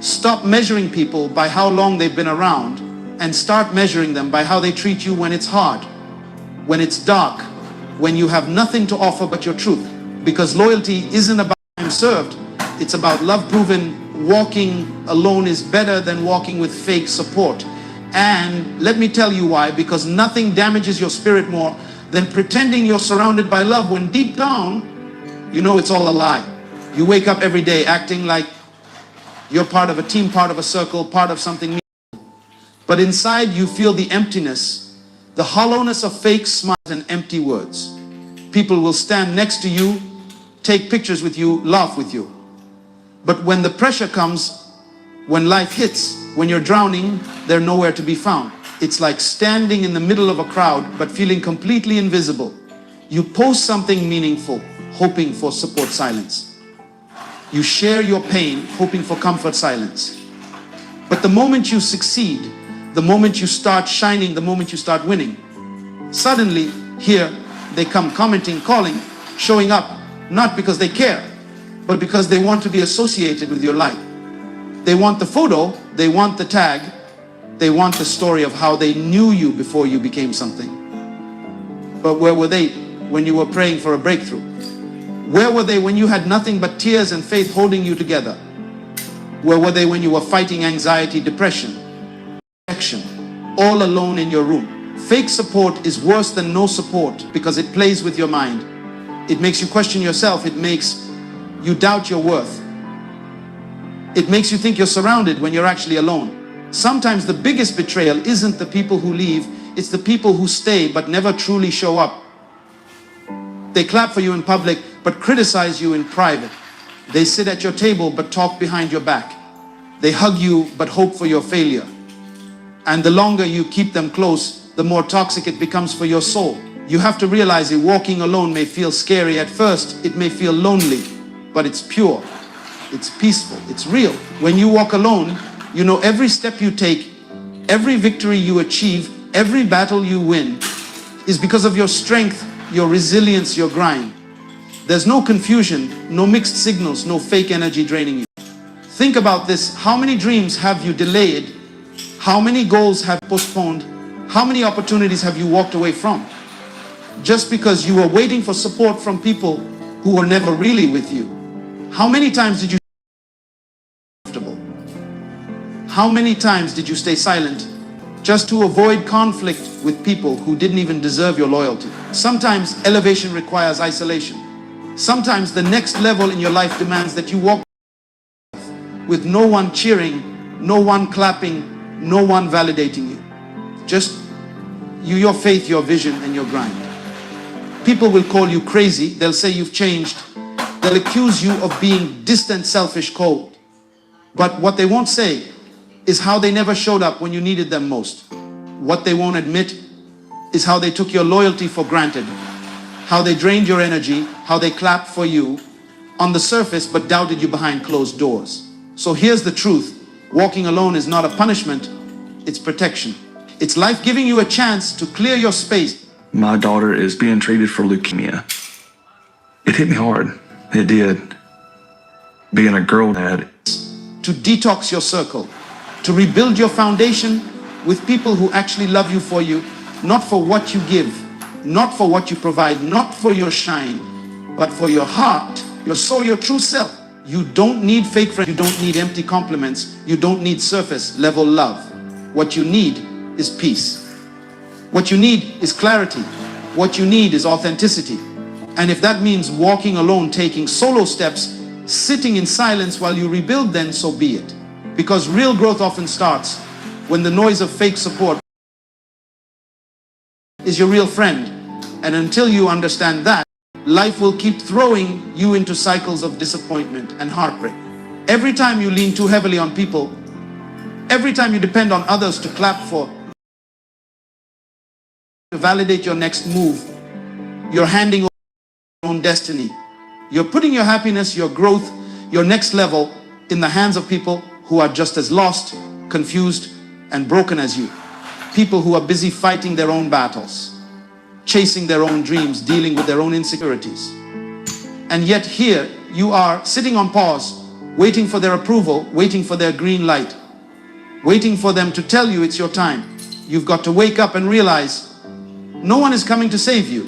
C: Stop measuring people by how long they've been around and start measuring them by how they treat you when it's hard, when it's dark, when you have nothing to offer but your truth. Because loyalty isn't about time served, it's about love proven. Walking alone is better than walking with fake support. And let me tell you why, because nothing damages your spirit more than pretending you're surrounded by love when deep down, you know it's all a lie. You wake up every day acting like you're part of a team, part of a circle, part of something. But inside you feel the emptiness, the hollowness of fake smiles and empty words. People will stand next to you, take pictures with you, laugh with you. But when the pressure comes, when life hits, when you're drowning, they're nowhere to be found. It's like standing in the middle of a crowd, but feeling completely invisible. You post something meaningful, hoping for support, silence. You share your pain, hoping for comfort, silence. But the moment you succeed, the moment you start shining, the moment you start winning, suddenly here they come commenting, calling, showing up, not because they care, but because they want to be associated with your light. They want the photo, they want the tag, they want the story of how they knew you before you became something. But where were they when you were praying for a breakthrough? Where were they when you had nothing but tears and faith holding you together? Where were they when you were fighting anxiety, depression, all alone in your room? Fake support is worse than no support because it plays with your mind. It makes you question yourself. It makes you doubt your worth. It makes you think you're surrounded when you're actually alone. Sometimes the biggest betrayal isn't the people who leave, it's the people who stay but never truly show up. They clap for you in public but criticize you in private. They sit at your table but talk behind your back. They hug you but hope for your failure. And the longer you keep them close, the more toxic it becomes for your soul. You have to realize that walking alone may feel scary at first. It may feel lonely, but it's pure. It's peaceful. It's real. When you walk alone, you know every step you take, every victory you achieve, every battle you win is because of your strength, your resilience, your grind. There's no confusion, no mixed signals, no fake energy draining you. Think about this. How many dreams have you delayed? How many goals have postponed? How many opportunities have you walked away from? just because you were waiting for support from people who were never really with you. How many times did you stay comfortable? How many times did you stay silent just to avoid conflict with people who didn't even deserve your loyalty? Sometimes elevation requires isolation. Sometimes the next level in your life demands that you walk with no one cheering, no one clapping, no one validating you. Just you, your faith, your vision, and your grind. People will call you crazy. They'll say you've changed. They'll accuse you of being distant, selfish, cold. But what they won't say is how they never showed up when you needed them most. What they won't admit is how they took your loyalty for granted, how they drained your energy, how they clapped for you on the surface but doubted you behind closed doors. So here's the truth. Walking alone is not a punishment, it's protection. It's life giving you a chance to clear your space.
O: My daughter is being treated for leukemia. It hit me hard. It did. Being a girl dad.
C: To detox your circle, to rebuild your foundation with people who actually love you for you, not for what you give, not for what you provide, not for your shine, but for your heart, your soul, your true self. You don't need fake friends. You don't need empty compliments. You don't need surface level love. What you need is peace. What you need is clarity. What you need is authenticity. And if that means walking alone, taking solo steps, sitting in silence while you rebuild, then so be it. Because real growth often starts when the noise of fake support is your real friend. And until you understand that, life will keep throwing you into cycles of disappointment and heartbreak. Every time you lean too heavily on people, every time you depend on others to clap for, to validate your next move, you're handing over your own destiny. You're putting your happiness, your growth, your next level in the hands of people who are just as lost, confused, and broken as you. People who are busy fighting their own battles, chasing their own dreams, dealing with their own insecurities. And yet here you are sitting on pause, waiting for their approval, waiting for their green light, waiting for them to tell you it's your time. You've got to wake up and realize no one is coming to save you.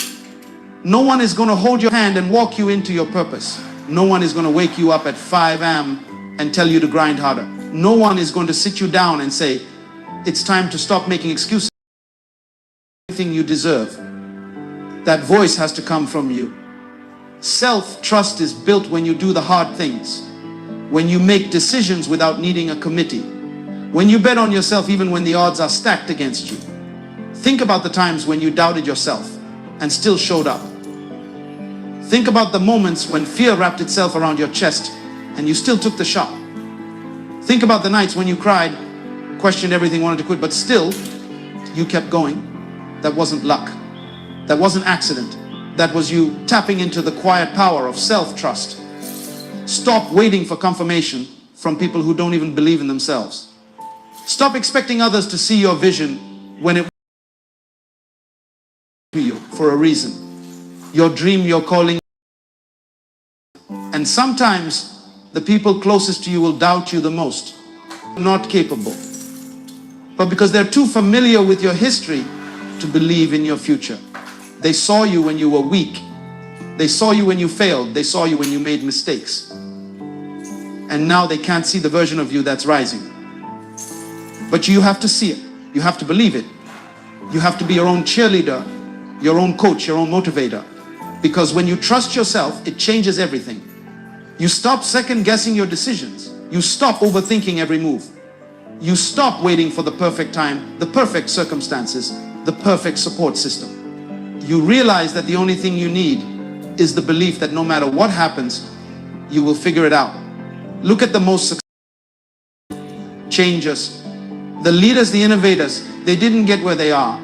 C: No one is going to hold your hand and walk you into your purpose. No one is going to wake you up at 5 a.m. and tell you to grind harder. No one is going to sit you down and say, it's time to stop making excuses. Everything you deserve. That voice has to come from you. Self-trust is built when you do the hard things. When you make decisions without needing a committee. When you bet on yourself even when the odds are stacked against you. Think about the times when you doubted yourself and still showed up. Think about the moments when fear wrapped itself around your chest and you still took the shot. Think about the nights when you cried, questioned everything, wanted to quit, but still you kept going. That wasn't luck. That wasn't accident. That was you tapping into the quiet power of self-trust. Stop waiting for confirmation from people who don't even believe in themselves. Stop expecting others to see your vision when it to you for a reason. Your dream, your calling. And sometimes the people closest to you will doubt you the most. Not capable. But because they're too familiar with your history to believe in your future. They saw you when you were weak. They saw you when you failed. They saw you when you made mistakes. And now they can't see the version of you that's rising. But you have to see it. You have to believe it. You have to be your own cheerleader, your own coach, your own motivator. Because when you trust yourself, it changes everything. You stop second guessing your decisions. You stop overthinking every move. You stop waiting for the perfect time, the perfect circumstances, the perfect support system. You realize that the only thing you need is the belief that no matter what happens, you will figure it out. Look at the most successful changers. The leaders, the innovators, they didn't get where they are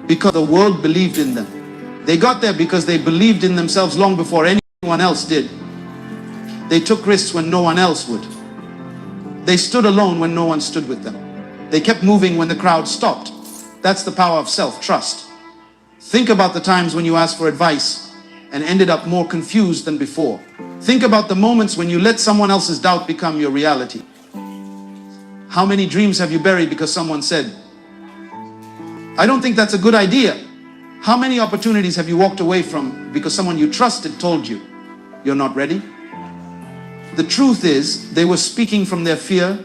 C: because the world believed in them. They got there because they believed in themselves long before anyone else did. They took risks when no one else would. They stood alone when no one stood with them. They kept moving when the crowd stopped. That's the power of self-trust. Think about the times when you asked for advice and ended up more confused than before. Think about the moments when you let someone else's doubt become your reality. How many dreams have you buried because someone said, I don't think that's a good idea. How many opportunities have you walked away from because someone you trusted told you you're not ready? The truth is, they were speaking from their fear,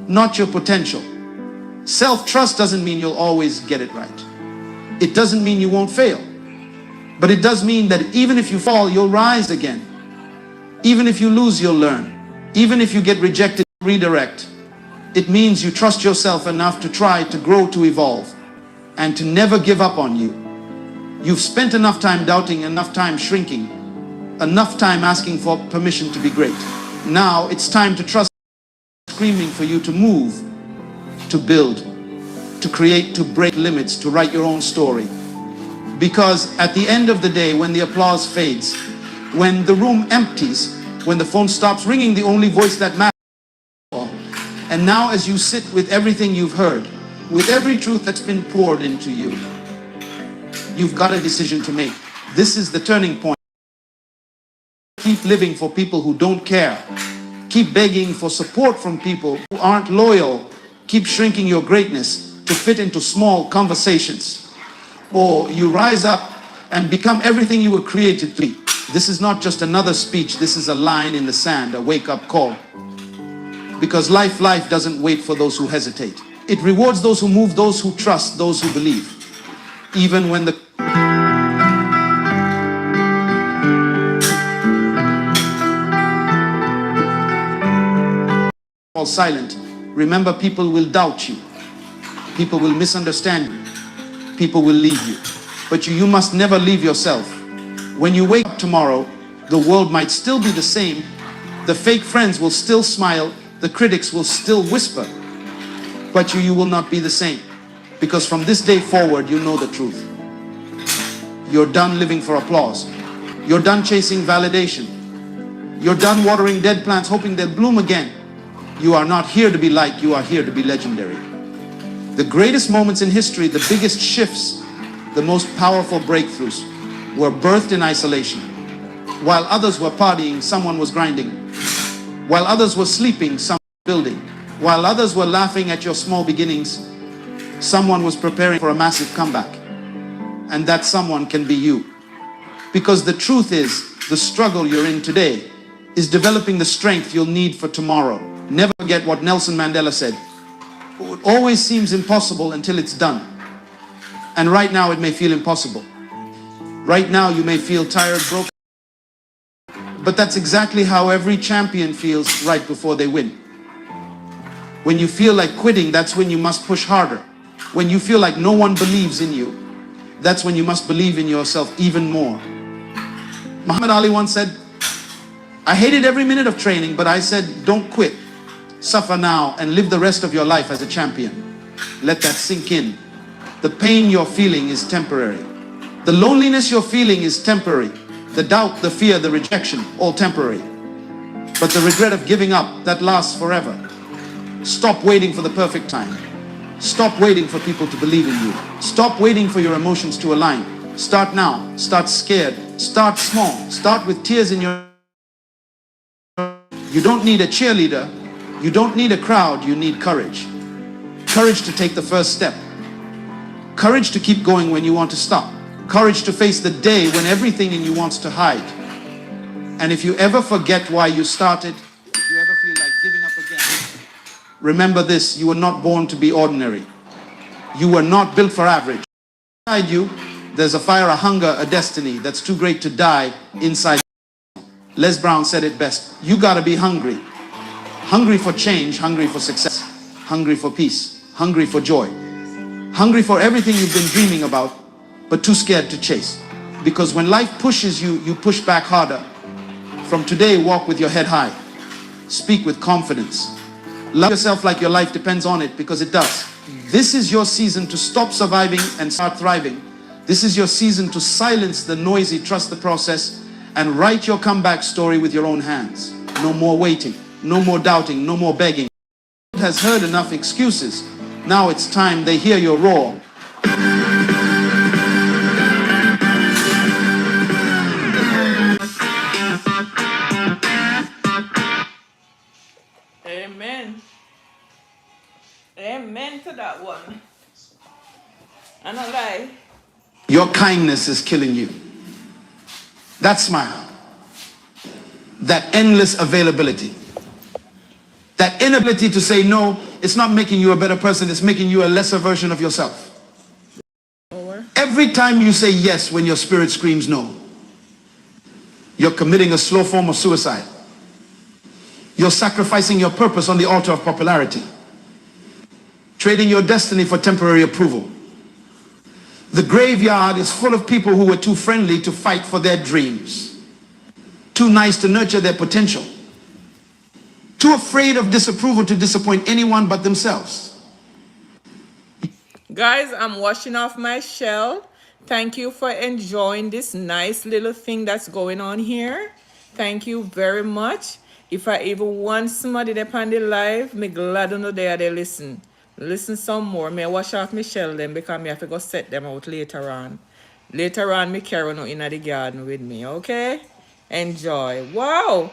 C: not your potential. Self-trust doesn't mean you'll always get it right. It doesn't mean you won't fail. But it does mean that even if you fall, you'll rise again. Even if you lose, you'll learn. Even if you get rejected, redirect. It means you trust yourself enough to try to grow, to evolve, and to never give up on you. You've spent enough time doubting, enough time shrinking, enough time asking for permission to be great. Now it's time to trust, screaming for you to move, to build, to create, to break limits, to write your own story. Because at the end of the day, when the applause fades, when the room empties, when the phone stops ringing, the only voice that matters. And now as you sit with everything you've heard, with every truth that's been poured into you, you've got a decision to make. This is the turning point. Keep living for people who don't care. Keep begging for support from people who aren't loyal. Keep shrinking your greatness to fit into small conversations. Or you rise up and become everything you were created to be. This is not just another speech. This is a line in the sand, a wake-up call. Because life doesn't wait for those who hesitate. It rewards those who move, those who trust, those who believe. Even when the fall silent, remember, people will doubt you. People will misunderstand you. People will leave you. But you must never leave yourself. When you wake up tomorrow, the world might still be the same. The fake friends will still smile. The critics will still whisper. But you will not be the same. Because from this day forward, you know the truth. You're done living for applause. You're done chasing validation. You're done watering dead plants hoping they'll bloom again. You are not here to be liked. You are here to be legendary. The greatest moments in history, the biggest shifts, the most powerful breakthroughs were birthed in isolation. While others were partying, someone was grinding. While others were sleeping, someone was building. While others were laughing at your small beginnings, someone was preparing for a massive comeback. And that someone can be you. Because the truth is, the struggle you're in today is developing the strength you'll need for tomorrow. Never forget what Nelson Mandela said. It always seems impossible until it's done. And right now it may feel impossible. Right now you may feel tired, broken. But that's exactly how every champion feels right before they win. When you feel like quitting, that's when you must push harder. When you feel like no one believes in you, that's when you must believe in yourself even more. Muhammad Ali once said, I hated every minute of training, but I said, don't quit. Suffer now and live the rest of your life as a champion. Let that sink in. The pain you're feeling is temporary. The loneliness you're feeling is temporary. The doubt, the fear, the rejection, all temporary. But the regret of giving up, that lasts forever. Stop waiting for the perfect time. Stop waiting for people to believe in you. Stop waiting for your emotions to align. Start now. Start scared. Start small. Start with tears in your... You don't need a cheerleader. You don't need a crowd. You need courage. Courage to take the first step. Courage to keep going when you want to stop. Courage to face the day when everything in you wants to hide. And if you ever forget why you started, if you ever feel like giving up again, remember this: you were not born to be ordinary. You were not built for average. Inside you, there's a fire, a hunger, a destiny that's too great to die inside. Les Brown said it best. You gotta be hungry. Hungry for change, hungry for success, hungry for peace, hungry for joy, hungry for everything you've been dreaming about, but too scared to chase. Because when life pushes you, you push back harder. From today, walk with your head high. Speak with confidence. Love yourself like your life depends on it, because it does. This is your season to stop surviving and start thriving. This is your season to silence the noisy, trust the process, and write your comeback story with your own hands. No more waiting, no more doubting, no more begging. The world has heard enough excuses. Now it's time they hear your roar.
A: Amen. Amen to that one. And I lie.
C: Your kindness is killing you. That smile, that endless availability, that inability to say no, it's not making you a better person, it's making you a lesser version of yourself. Every time you say yes when your spirit screams no, you're committing a slow form of suicide. You're sacrificing your purpose on the altar of popularity, trading your destiny for temporary approval. The graveyard is full of people who were too friendly to fight for their dreams, too nice to nurture their potential, too afraid of disapproval to disappoint anyone but themselves.
A: Guys, I'm washing off my shell. Thank you for enjoying this nice little thing that's going on here. Thank you very much. If I even want somebody upon the live, me glad to know they listen. Listen some more. Me wash off my shell then because me have to go set them out later on. Later on, me carry on in the garden with me, okay? Enjoy. Wow!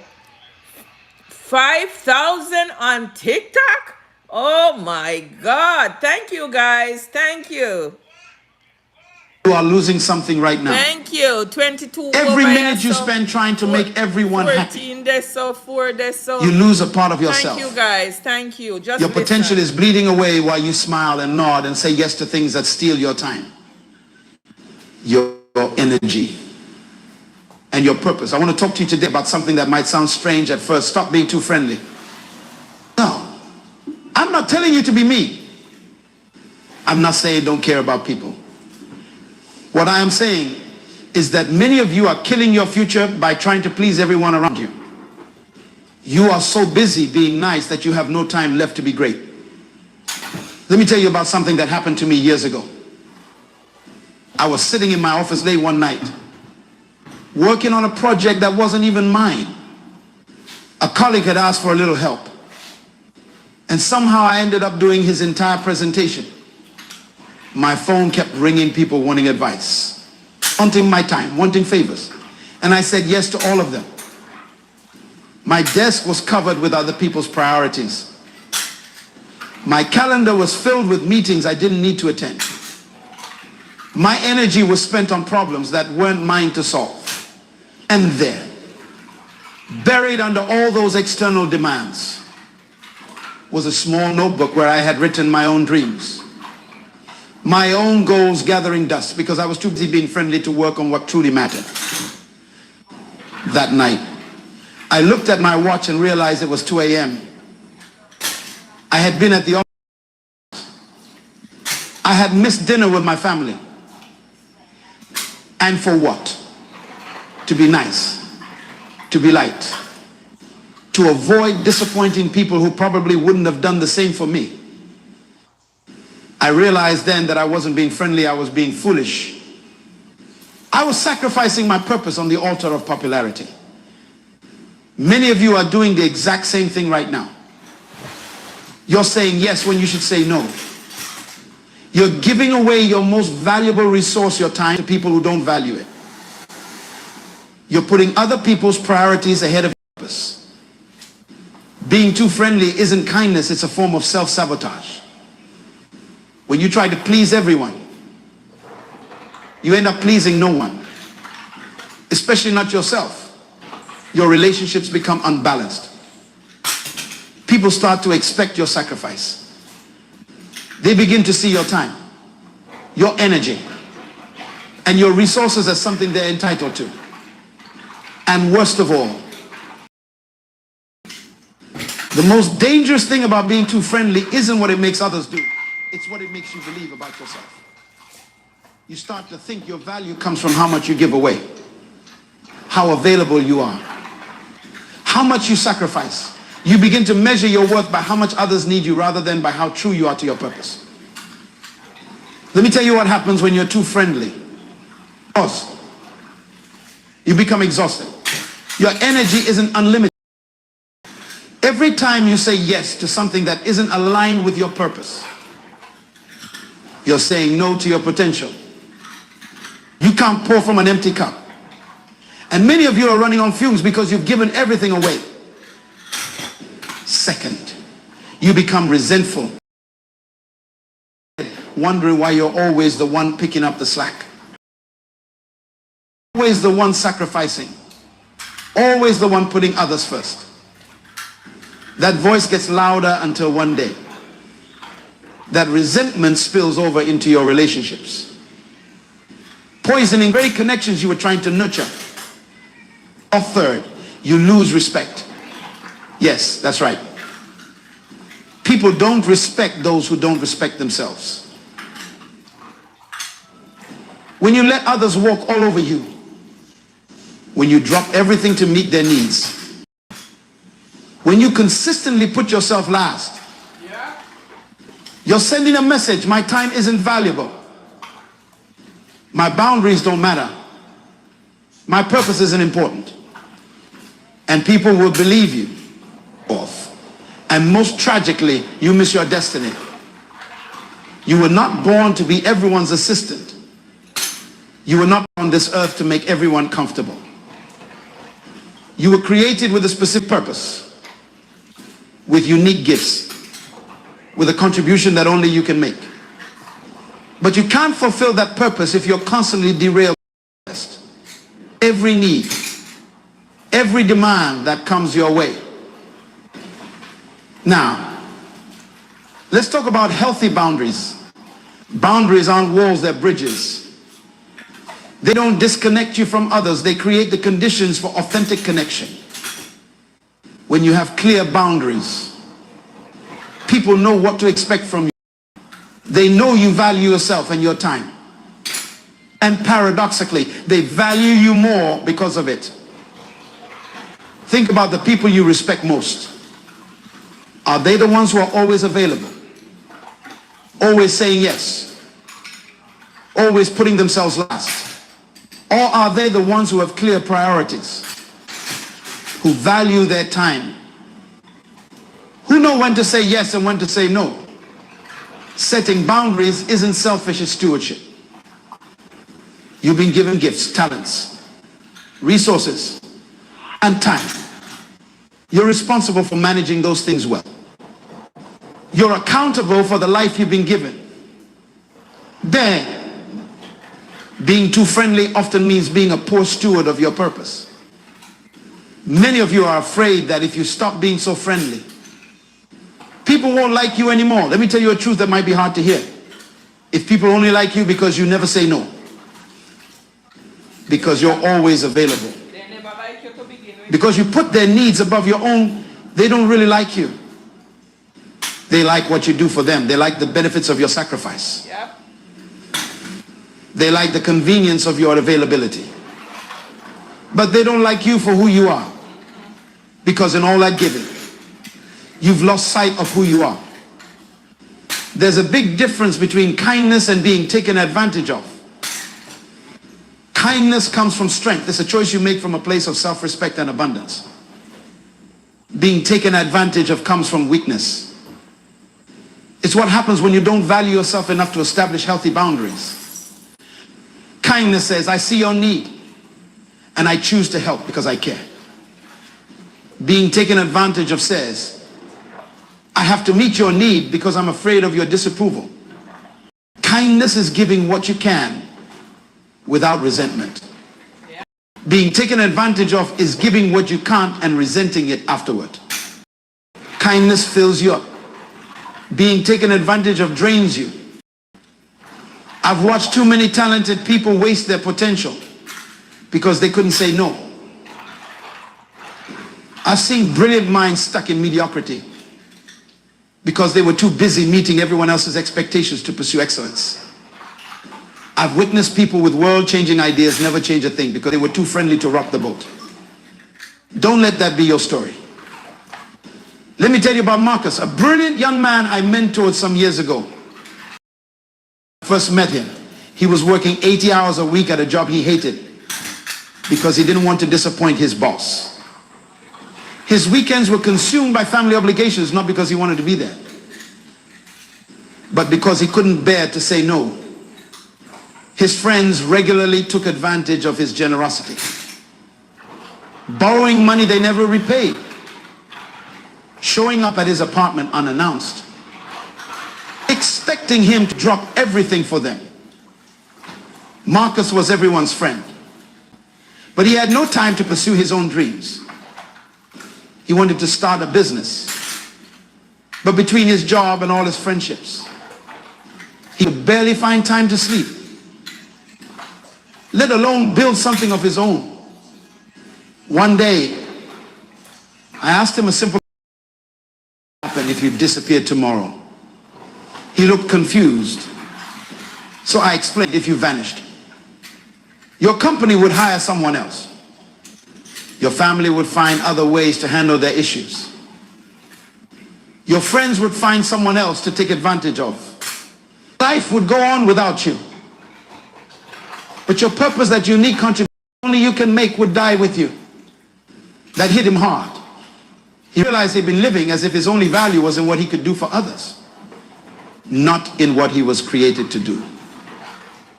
A: 5,000 on TikTok? Oh my God. Thank you, guys. Thank you.
C: You are losing something right now.
A: Thank you. 22.
C: Every minute you spend trying to make everyone happy,
A: 14 days so 4 days so.
C: you lose a part of yourself.
A: Thank you, guys. Thank you. Just
C: your
A: listen.
C: potential is bleeding away while you smile and nod and say yes to things that steal your time, your energy, and your purpose. I want to talk to you today about something that might sound strange at first. Stop being too friendly. No, I'm not telling you to be me. I'm not saying don't care about people. What I am saying is that many of you are killing your future by trying to please everyone around you. You are so busy being nice that you have no time left to be great. Let me tell you about something that happened to me years ago. I was sitting in my office late one night, working on a project that wasn't even mine. A colleague had asked for a little help, and somehow I ended up doing his entire presentation. My phone kept ringing, people wanting advice, wanting my time, wanting favors. And I said yes to all of them. My desk was covered with other people's priorities. My calendar was filled with meetings I didn't need to attend. My energy was spent on problems that weren't mine to solve. And there, buried under all those external demands, was a small notebook where I had written my own dreams, my own goals gathering dust because I was too busy being friendly to work on what truly mattered. That night, I looked at my watch and realized it was 2 a.m. I had been at the office. I had missed dinner with my family. And for what? To be nice, to be light, to avoid disappointing people who probably wouldn't have done the same for me. I realized then that I wasn't being friendly, I was being foolish. I was sacrificing my purpose on the altar of popularity. Many of you are doing the exact same thing right now. You're saying yes when you should say no. You're giving away your most valuable resource, your time, to people who don't value it. You're putting other people's priorities ahead of your purpose. Being too friendly isn't kindness, it's a form of self-sabotage. When you try to please everyone, you end up pleasing no one, especially not yourself. Your relationships become unbalanced. People start to expect your sacrifice. They begin to see your time, your energy, and your resources as something they're entitled to. And worst of all, the most dangerous thing about being too friendly isn't what it makes others do. It's what it makes you believe about yourself. You start to think your value comes from how much you give away, how available you are, how much you sacrifice. You begin to measure your worth by how much others need you rather than by how true you are to your purpose. Let me tell you what happens when you're too friendly. You become exhausted. Your energy isn't unlimited. Every time you say yes to something that isn't aligned with your purpose, you're saying no to your potential. You can't pour from an empty cup. And many of you are running on fumes because you've given everything away. Second, you become resentful, wondering why you're always the one picking up the slack. Always the one sacrificing. Always the one putting others first. That voice gets louder until one day that resentment spills over into your relationships, poisoning very connections you were trying to nurture. Or third, you lose respect. Yes, that's right. People don't respect those who don't respect themselves. When you let others walk all over you, when you drop everything to meet their needs, when you consistently put yourself last, you're sending a message: my time isn't valuable. My boundaries don't matter. My purpose isn't important. And people will believe you off. And most tragically, you miss your destiny. You were not born to be everyone's assistant. You were not on this earth to make everyone comfortable. You were created with a specific purpose, with unique gifts, with a contribution that only you can make. But you can't fulfill that purpose if you're constantly derailed. Every need, every demand that comes your way. Now, let's talk about healthy boundaries. Boundaries aren't walls, they're bridges. They don't disconnect you from others. They create the conditions for authentic connection. When you have clear boundaries, people know what to expect from you. They know you value yourself and your time. And paradoxically, they value you more because of it. Think about the people you respect most. Are they the ones who are always available? Always saying yes? Always putting themselves last? Or are they the ones who have clear priorities? Who value their time? Who know when to say yes and when to say no? Setting boundaries isn't selfish, it's stewardship. You've been given gifts, talents, resources, and time. You're responsible for managing those things well. You're accountable for the life you've been given. There, being too friendly often means being a poor steward of your purpose. Many of you are afraid that if you stop being so friendly, people won't like you anymore. Let me tell you a truth that might be hard to hear. If people only like you because you never say no, because you're always available, because you put their needs above your own, they don't really like you. They like what you do for them. They like the benefits of your sacrifice. Yep. They like the convenience of your availability. But they don't like you for who you are. Because in all that giving, you've lost sight of who you are. There's a big difference between kindness and being taken advantage of. Kindness comes from strength. It's a choice you make from a place of self-respect and abundance. Being taken advantage of comes from weakness. It's what happens when you don't value yourself enough to establish healthy boundaries. Kindness says, I see your need, and I choose to help because I care. Being taken advantage of says, I have to meet your need because I'm afraid of your disapproval. Kindness is giving what you can without resentment. Being taken advantage of is giving what you can't and resenting it afterward. Kindness fills you up. Being taken advantage of drains you. I've watched too many talented people waste their potential because they couldn't say no. I've seen brilliant minds stuck in mediocrity because they were too busy meeting everyone else's expectations to pursue excellence. I've witnessed people with world-changing ideas never change a thing because they were too friendly to rock the boat. Don't let that be your story. Let me tell you about Marcus, a brilliant young man I mentored some years ago. First met him, he was working 80 hours a week at a job he hated because he didn't want to disappoint his boss. His weekends were consumed by family obligations, not because he wanted to be there, but because he couldn't bear to say no. His friends regularly took advantage of his generosity, borrowing money they never repaid, showing up at his apartment unannounced, expecting him to drop everything for them. Marcus was everyone's friend. But he had no time to pursue his own dreams. He wanted to start a business. But between his job and all his friendships, he could barely find time to sleep, let alone build something of his own. One day, I asked him a simple question: what would happen if you disappeared tomorrow? He looked confused. So I explained, if you vanished, your company would hire someone else. Your family would find other ways to handle their issues. Your friends would find someone else to take advantage of. Life would go on without you. But your purpose, that unique contribution only you can make, would die with you. That hit him hard. He realized he'd been living as if his only value was in what he could do for others, not in what he was created to do.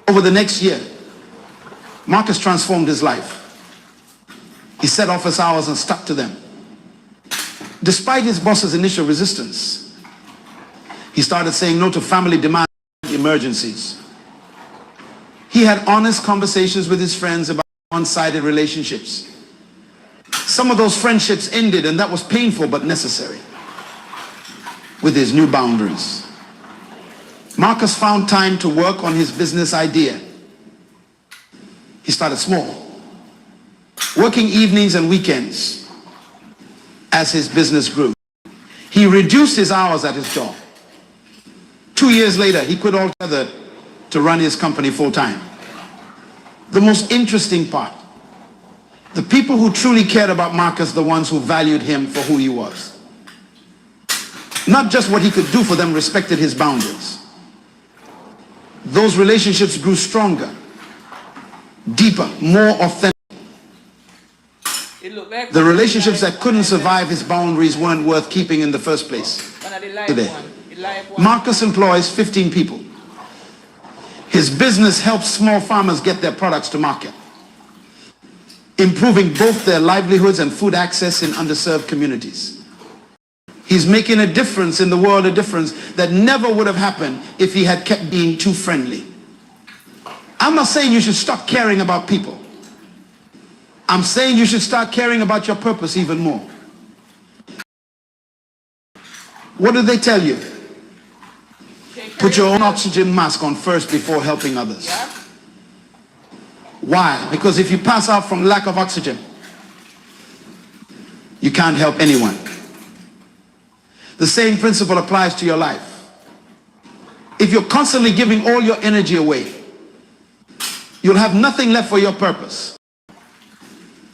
C: Over the next year, Marcus transformed his life. He set office hours and stuck to them. Despite his boss's initial resistance, he started saying no to family demands and emergencies. He had honest conversations with his friends about one-sided relationships. Some of those friendships ended, and that was painful but necessary. With his new boundaries, Marcus found time to work on his business idea. He started small, working evenings and weekends. As his business grew, he reduced his hours at his job. 2 years later, he quit altogether to run his company full-time. The most interesting part, the people who truly cared about Marcus, the ones who valued him for who he was. Not just what he could do for them, respected his boundaries. Those relationships grew stronger, deeper, more authentic. The relationships that couldn't survive his boundaries weren't worth keeping in the first place. Today, Marcus employs 15 people. His business helps small farmers get their products to market, improving both their livelihoods and food access in underserved communities. He's making a difference in the world, a difference that never would have happened if he had kept being too friendly. I'm not saying you should stop caring about people. I'm saying you should start caring about your purpose even more. What do they tell you? Put your own oxygen mask on first before helping others. Why? Because if you pass out from lack of oxygen, you can't help anyone. The same principle applies to your life. If you're constantly giving all your energy away, you'll have nothing left for your purpose.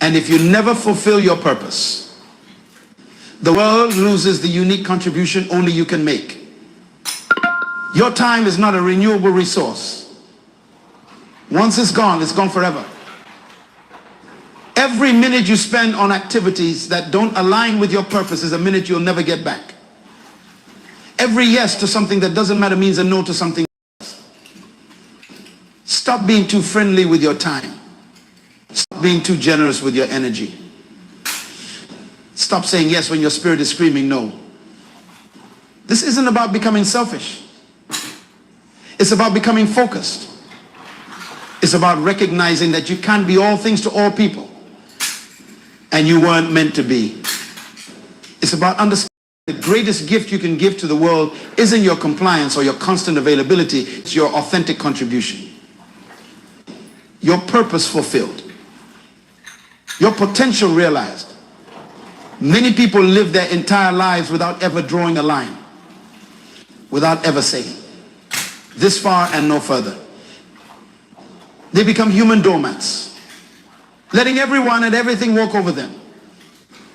C: And if you never fulfill your purpose, the world loses the unique contribution only you can make. Your time is not a renewable resource. Once it's gone forever. Every minute you spend on activities that don't align with your purpose is a minute you'll never get back. Every yes to something that doesn't matter means a no to something else. Stop being too friendly with your time. Stop being too generous with your energy. Stop saying yes when your spirit is screaming no. This isn't about becoming selfish. It's about becoming focused. It's about recognizing that you can't be all things to all people, and you weren't meant to be. It's about understanding the greatest gift you can give to the world isn't your compliance or your constant availability. It's your authentic contribution. Your purpose fulfilled. Your potential realized. Many people live their entire lives without ever drawing a line, without ever saying, this far and no further. They become human doormats, letting everyone and everything walk over them.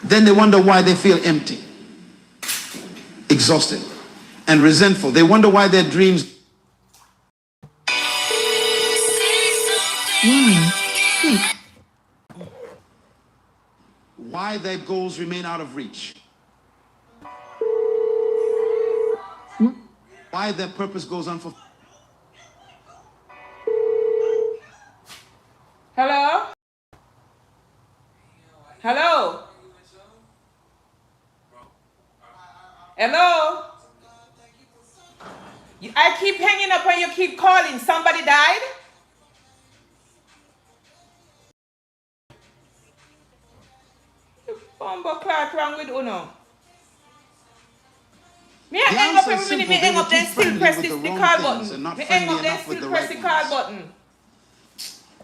C: Then they wonder why they feel empty, exhausted, and resentful. They wonder why their dreams... Why their goals remain out of reach. Why their purpose goes unfulfilled.
A: Hello? Hello? Hello? I keep hanging up and you keep calling. Somebody died? Combo clock wrong with Uno. Me
C: The
A: hang up
C: answer is
A: every minute,
C: simple.
A: me
C: They
A: hang
C: were
A: up
C: too
A: then still
C: friendly
A: press
C: with
A: this
C: the
A: the
C: wrong
A: call
C: things
A: button.
C: and not
A: Me hang
C: friendly
A: up then
C: enough with
A: still
C: the
A: press
C: right
A: the call
C: ones.
A: button.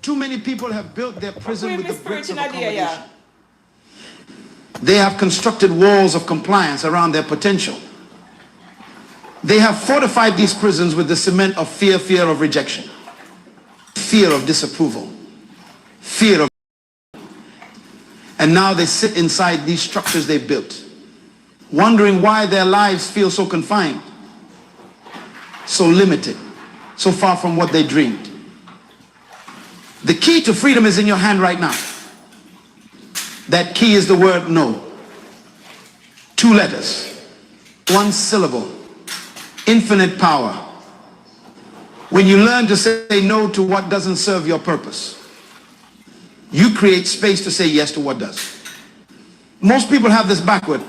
C: Too many people have built their prison with the bricks of
A: idea,
C: accommodation.
A: yeah.
C: They have constructed walls of compliance around their potential. They have fortified these prisons with the cement of fear, fear of rejection, fear of disapproval, fear of... And now they sit inside these structures they built, wondering why their lives feel so confined, so limited, so far from what they dreamed. The key to freedom is in your hand right now. That key is the word no. 2 letters, 1 syllable, infinite power. When you learn to say no to what doesn't serve your purpose, you create space to say yes to what does. Most people have this backward.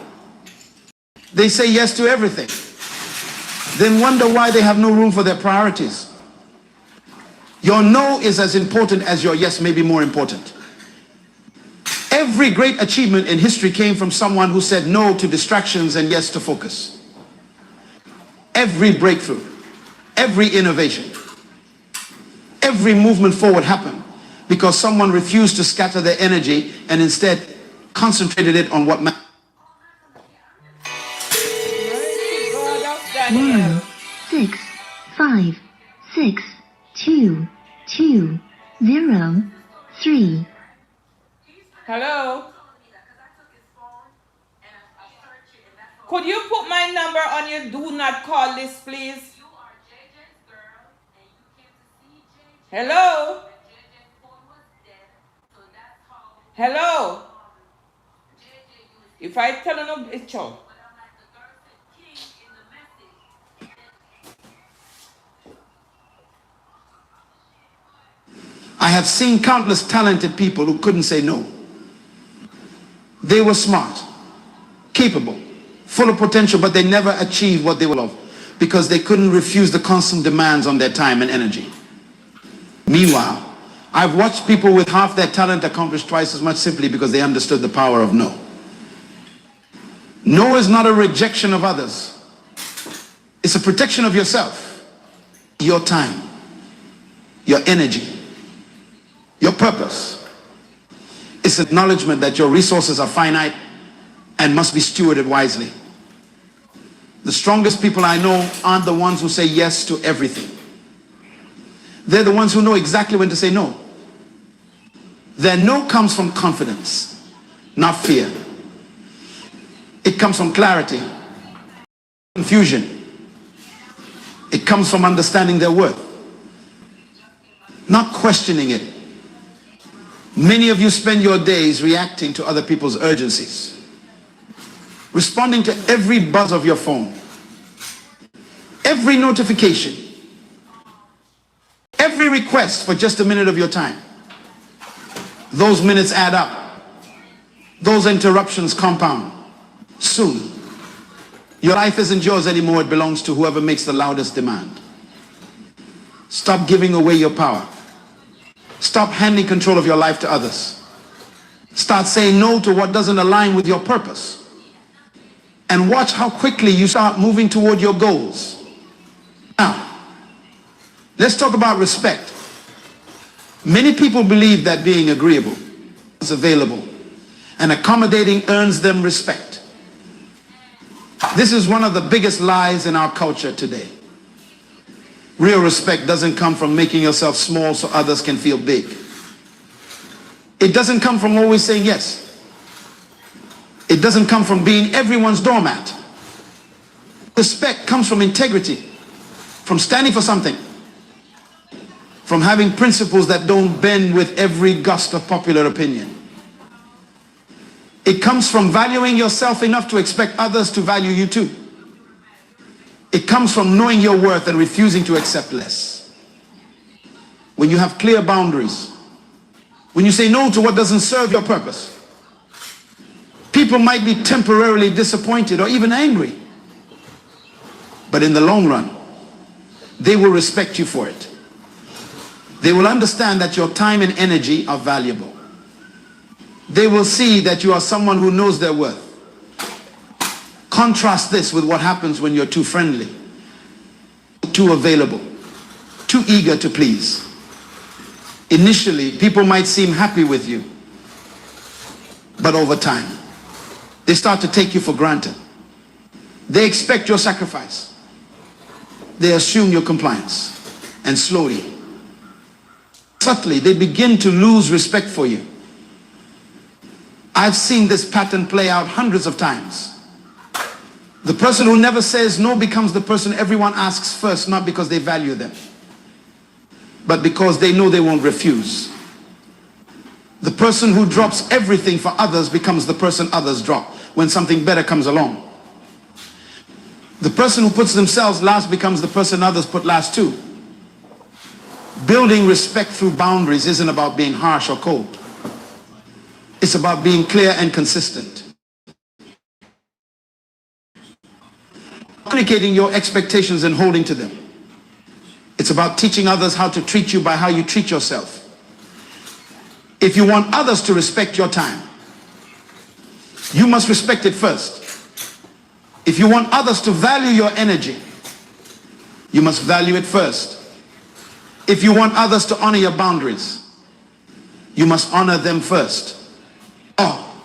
C: They say yes to everything, then wonder why they have no room for their priorities. Your no is as important as your yes, maybe more important. Every great achievement in history came from someone who said no to distractions and yes to focus. Every breakthrough, every innovation, every movement forward happened because someone refused to scatter their energy and instead concentrated it on what mattered.
D: 1, 6, 5, 6, 2, 2, 0, 3.
A: Hello? Could you put my number on your do not call list, please? Hello? Hello? If I tell you no, it's all.
C: I have seen countless talented people who couldn't say no. They were smart, capable, full of potential, but they never achieved what they were of because they couldn't refuse the constant demands on their time and energy. Meanwhile, I've watched people with half their talent accomplish twice as much simply because they understood the power of no. No is not a rejection of others. It's a protection of yourself, your time, your energy, your purpose. It's acknowledgement that your resources are finite and must be stewarded wisely. The strongest people I know aren't the ones who say yes to everything. They're the ones who know exactly when to say no. Their no comes from confidence, not fear. It comes from clarity, confusion. It comes from understanding their worth, not questioning it. Many of you spend your days reacting to other people's urgencies, responding to every buzz of your phone, every notification, every request for just a minute of your time. Those minutes add up. Those interruptions compound. Soon, your life isn't yours anymore. It belongs to whoever makes the loudest demand. Stop giving away your power. Stop handing control of your life to others. Start saying no to what doesn't align with your purpose. And watch how quickly you start moving toward your goals. Now, let's talk about respect. Many people believe that being agreeable is available and accommodating earns them respect. This is one of the biggest lies in our culture today. Real respect doesn't come from making yourself small so others can feel big. It doesn't come from always saying yes. It doesn't come from being everyone's doormat. Respect comes from integrity, from standing for something, from having principles that don't bend with every gust of popular opinion. It comes from valuing yourself enough to expect others to value you too. It comes from knowing your worth and refusing to accept less. When you have clear boundaries, when you say no to what doesn't serve your purpose, people might be temporarily disappointed or even angry. But in the long run, they will respect you for it. They will understand that your time and energy are valuable. they will see that you are someone who knows their worth. Contrast this with what happens when you're too friendly, too available, too eager to please. Initially, people might seem happy with you, but over time, they start to take you for granted. They expect your sacrifice. They assume your compliance. And slowly, subtly, they begin to lose respect for you. I've seen this pattern play out hundreds of times. The person who never says no becomes the person everyone asks first, not because they value them, but because they know they won't refuse. The person who drops everything for others becomes the person others drop when something better comes along. The person who puts themselves last becomes the person others put last too. Building respect through boundaries isn't about being harsh or cold. It's about being clear and consistent. Communicating your expectations and holding to them. It's about teaching others how to treat you by how you treat yourself. If you want others to respect your time, you must respect it first. If you want others to value your energy, you must value it first. If you want others to honor your boundaries, you must honor them first. Oh,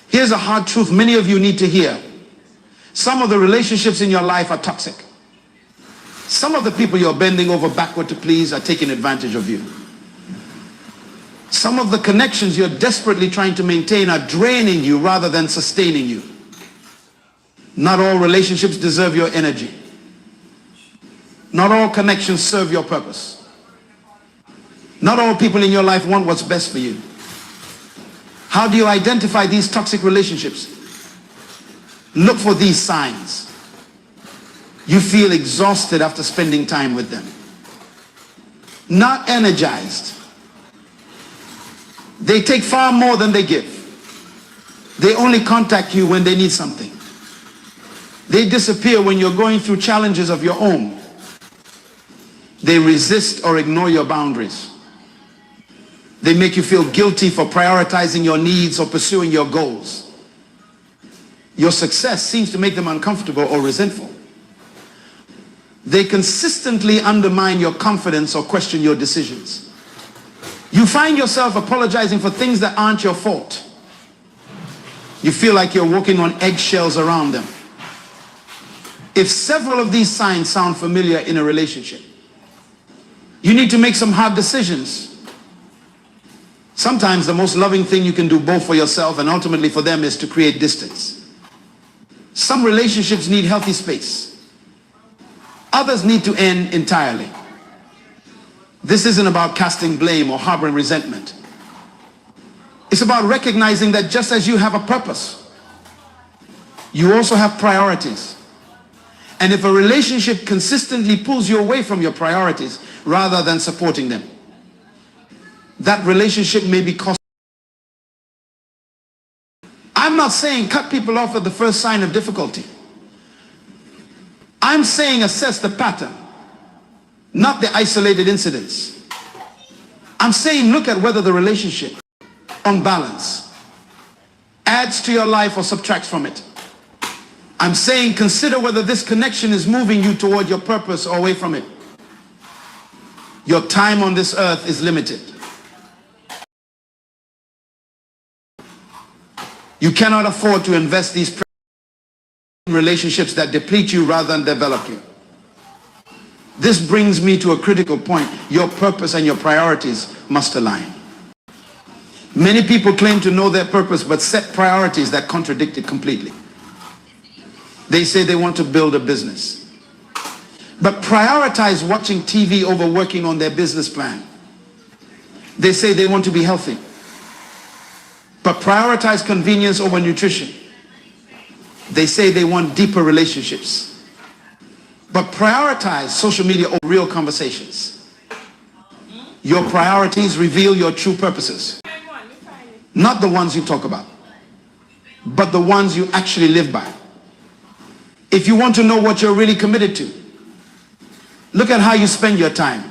C: here's a hard truth many of you need to hear. Some of the relationships in your life are toxic. Some of the people you're bending over backward to please are taking advantage of you. Some of the connections you're desperately trying to maintain are draining you rather than sustaining you. Not all relationships deserve your energy. Not all connections serve your purpose. Not all people in your life want what's best for you. How do you identify these toxic relationships? Look for these signs. You feel exhausted after spending time with them. Not energized. They take far more than they give. They only contact you when they need something. They disappear when you're going through challenges of your own. They resist or ignore your boundaries. They make you feel guilty for prioritizing your needs or pursuing your goals. Your success seems to make them uncomfortable or resentful. They consistently undermine your confidence or question your decisions. You find yourself apologizing for things that aren't your fault. You feel like you're walking on eggshells around them. If several of these signs sound familiar in a relationship, you need to make some hard decisions. Sometimes the most loving thing you can do both for yourself and ultimately for them is to create distance. Some relationships need healthy space. Others need to end entirely. This isn't about casting blame or harboring resentment. It's about recognizing that just as you have a purpose, you also have priorities. And if a relationship consistently pulls you away from your priorities rather than supporting them, that relationship may be costly. I'm not saying cut people off at the first sign of difficulty. I'm saying assess the pattern, not the isolated incidents. I'm saying look at whether the relationship, on balance, adds to your life or subtracts from it. I'm saying consider whether this connection is moving you toward your purpose or away from it. Your time on this earth is limited. You cannot afford to invest these relationships that deplete you rather than develop you. This brings me to a critical point. Your purpose and your priorities must align. Many people claim to know their purpose but set priorities that contradict it completely. They say they want to build a business, but prioritize watching TV over working on their business plan. They say they want to be healthy, but prioritize convenience over nutrition. They say they want deeper relationships, but prioritize social media over real conversations. Your priorities reveal your true purposes. Not the ones you talk about, but the ones you actually live by. If you want to know what you're really committed to, look at how you spend your time,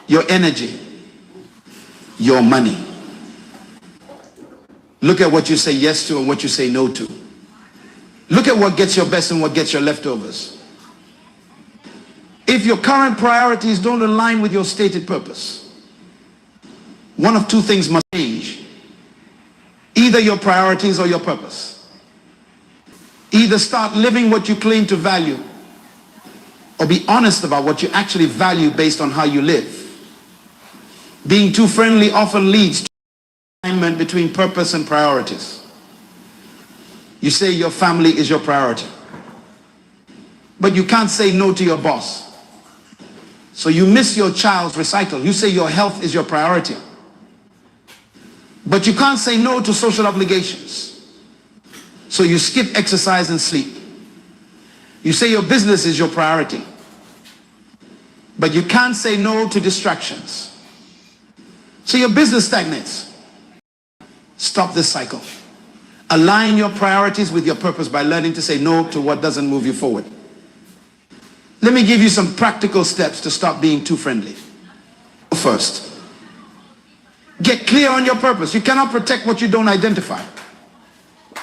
C: your energy, your money. Look at what you say yes to and what you say no to. Look at what gets your best and what gets your leftovers. If your current priorities don't align with your stated purpose, one of two things must change. Either your priorities or your purpose. Either start living what you claim to value, or be honest about what you actually value based on how you live. Being too friendly often leads to alignment between purpose and priorities. You say your family is your priority, but you can't say no to your boss. So you miss your child's recital. You say your health is your priority, but you can't say no to social obligations. So you skip exercise and sleep. You say your business is your priority, but you can't say no to distractions. So your business stagnates. Stop this cycle. Align your priorities with your purpose by learning to say no to what doesn't move you forward. Let me give you some practical steps to stop being too friendly. First, get clear on your purpose. You cannot protect what you don't identify.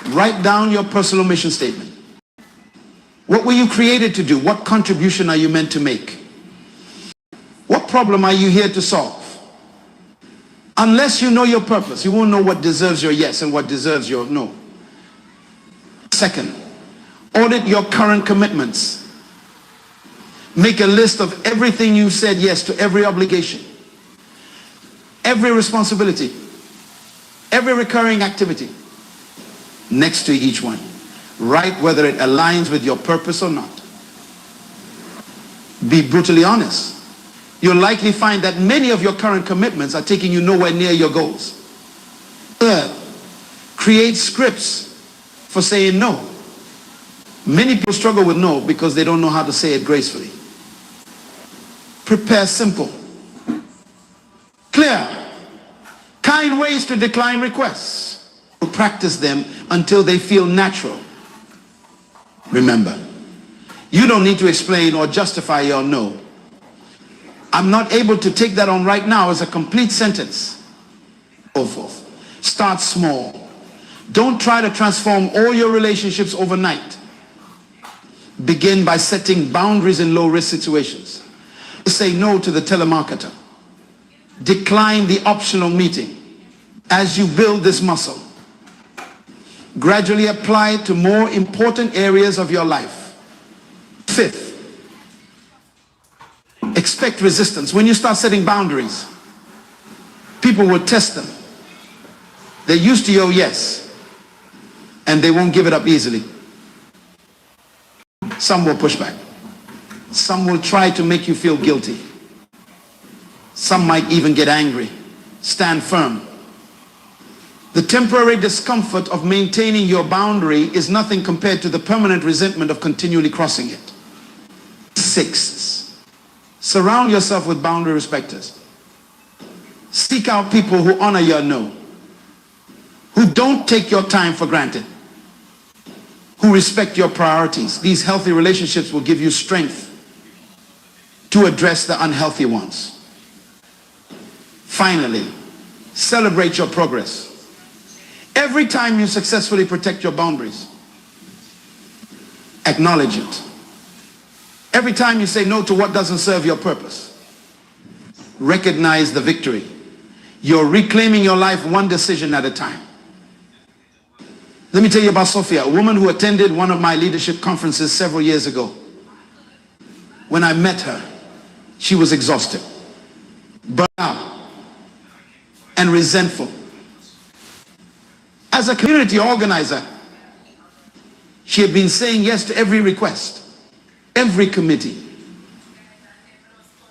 C: Write down your personal mission statement. What were you created to do? What contribution are you meant to make? What problem are you here to solve? Unless you know your purpose, you won't know what deserves your yes and what deserves your no. Second, audit your current commitments. Make a list of everything you said yes to, every obligation, every responsibility, every recurring activity. Next to each one, write whether it aligns with your purpose or not. Be brutally honest. You'll likely find that many of your current commitments are taking you nowhere near your goals. Third, create scripts for saying no. Many people struggle with no because they don't know how to say it gracefully. Prepare simple, clear, kind ways to decline requests. Practice them until they feel natural. Remember, you don't need to explain or justify your no. I'm not able to take that on right now as a complete sentence. So forth. Start small. Don't try to transform all your relationships overnight. Begin by setting boundaries in low-risk situations. Say no to the telemarketer. Decline the optional meeting. As you build this muscle, gradually apply it to more important areas of your life. Fifth, expect resistance. When you start setting boundaries, people will test them. They're used to your yes, and they won't give it up easily. Some will push back. Some will try to make you feel guilty. Some might even get angry. Stand firm. The temporary discomfort of maintaining your boundary is nothing compared to the permanent resentment of continually crossing it. Sixth, surround yourself with boundary respecters. Seek out people who honor your no, who don't take your time for granted, who respect your priorities. These healthy relationships will give you strength to address the unhealthy ones. Finally, celebrate your progress. Every time you successfully protect your boundaries, acknowledge it. Every time you say no to what doesn't serve your purpose, recognize the victory. You're reclaiming your life one decision at a time. Let me tell you about Sophia, a woman who attended one of my leadership conferences several years ago. When I met her, she was exhausted, burnt out, and resentful. As a community organizer, she had been saying yes to every request, every committee,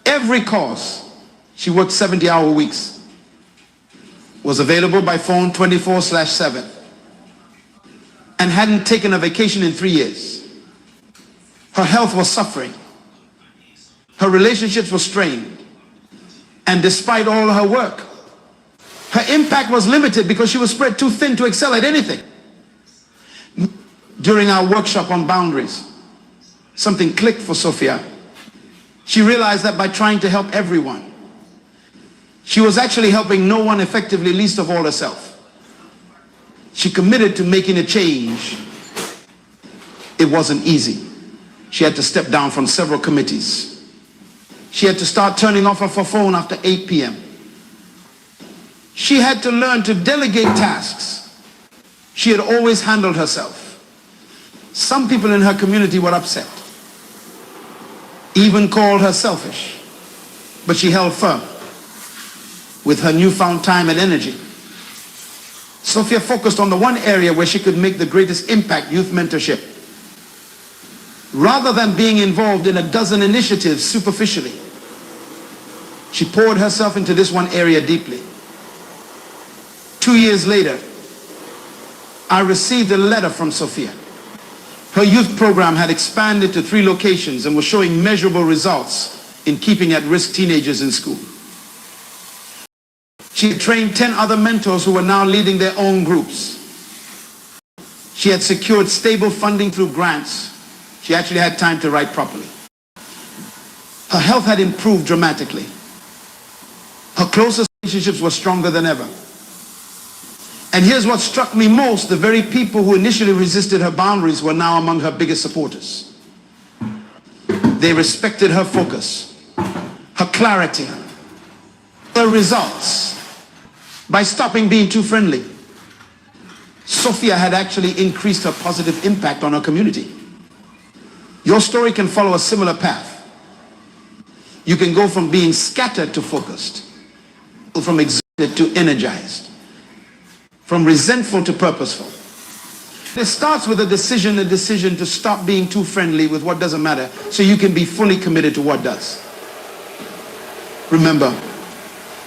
C: every cause. She worked 70-hour weeks, was available by phone 24/7, and hadn't taken a vacation in 3 years. Her health was suffering. Her relationships were strained. And despite all her work, her impact was limited because she was spread too thin to excel at anything. During our workshop on boundaries, something clicked for Sophia. She realized that by trying to help everyone, she was actually helping no one effectively, least of all herself. She committed to making a change. It wasn't easy. She had to step down from several committees. She had to start turning off her phone after 8 p.m. She had to learn to delegate tasks. She had always handled herself. Some people in her community were upset, even called her selfish, but she held firm with her newfound time and energy. Sophia focused on the one area where she could make the greatest impact: youth mentorship. Rather than being involved in a dozen initiatives superficially, she poured herself into this one area deeply. 2 years later, I received a letter from Sophia. Her youth program had expanded to 3 locations and was showing measurable results in keeping at-risk teenagers in school. She had trained 10 other mentors who were now leading their own groups. She had secured stable funding through grants. She actually had time to write properly. Her health had improved dramatically. Her closest relationships were stronger than ever. And here's what struck me most: the very people who initially resisted her boundaries were now among her biggest supporters. They respected her focus, her clarity, her results. By stopping being too friendly, Sophia had actually increased her positive impact on her community. Your story can follow a similar path. You can go from being scattered to focused, from exhausted to energized, from resentful to purposeful. It starts with a decision to stop being too friendly with what doesn't matter, so you can be fully committed to what does. Remember,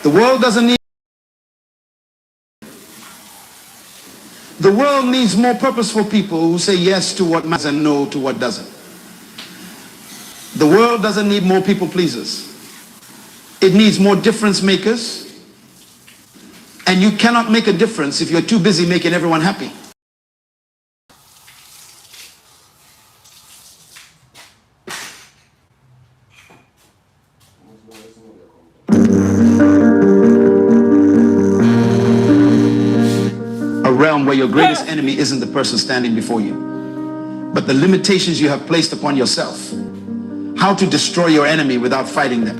C: the world doesn't need The world needs more purposeful people who say yes to what matters and no to what doesn't. The world doesn't need more people pleasers. It needs more difference makers. And you cannot make a difference if you're too busy making everyone happy. A realm where your greatest enemy isn't the person standing before you, but the limitations you have placed upon yourself. How to destroy your enemy without fighting them.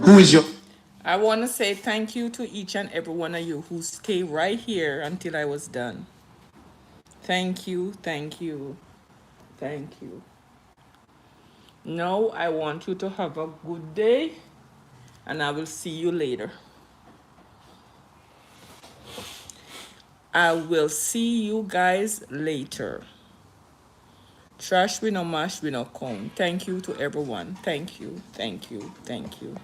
C: Who is your...
A: I want to say thank you to each and every one of you who stayed right here until I was done. Thank you, thank you, thank you. Now I want you to have a good day, and I will see you later. I will see you guys later. Trash we no mash we no come. Thank you to everyone. Thank you, thank you, thank you.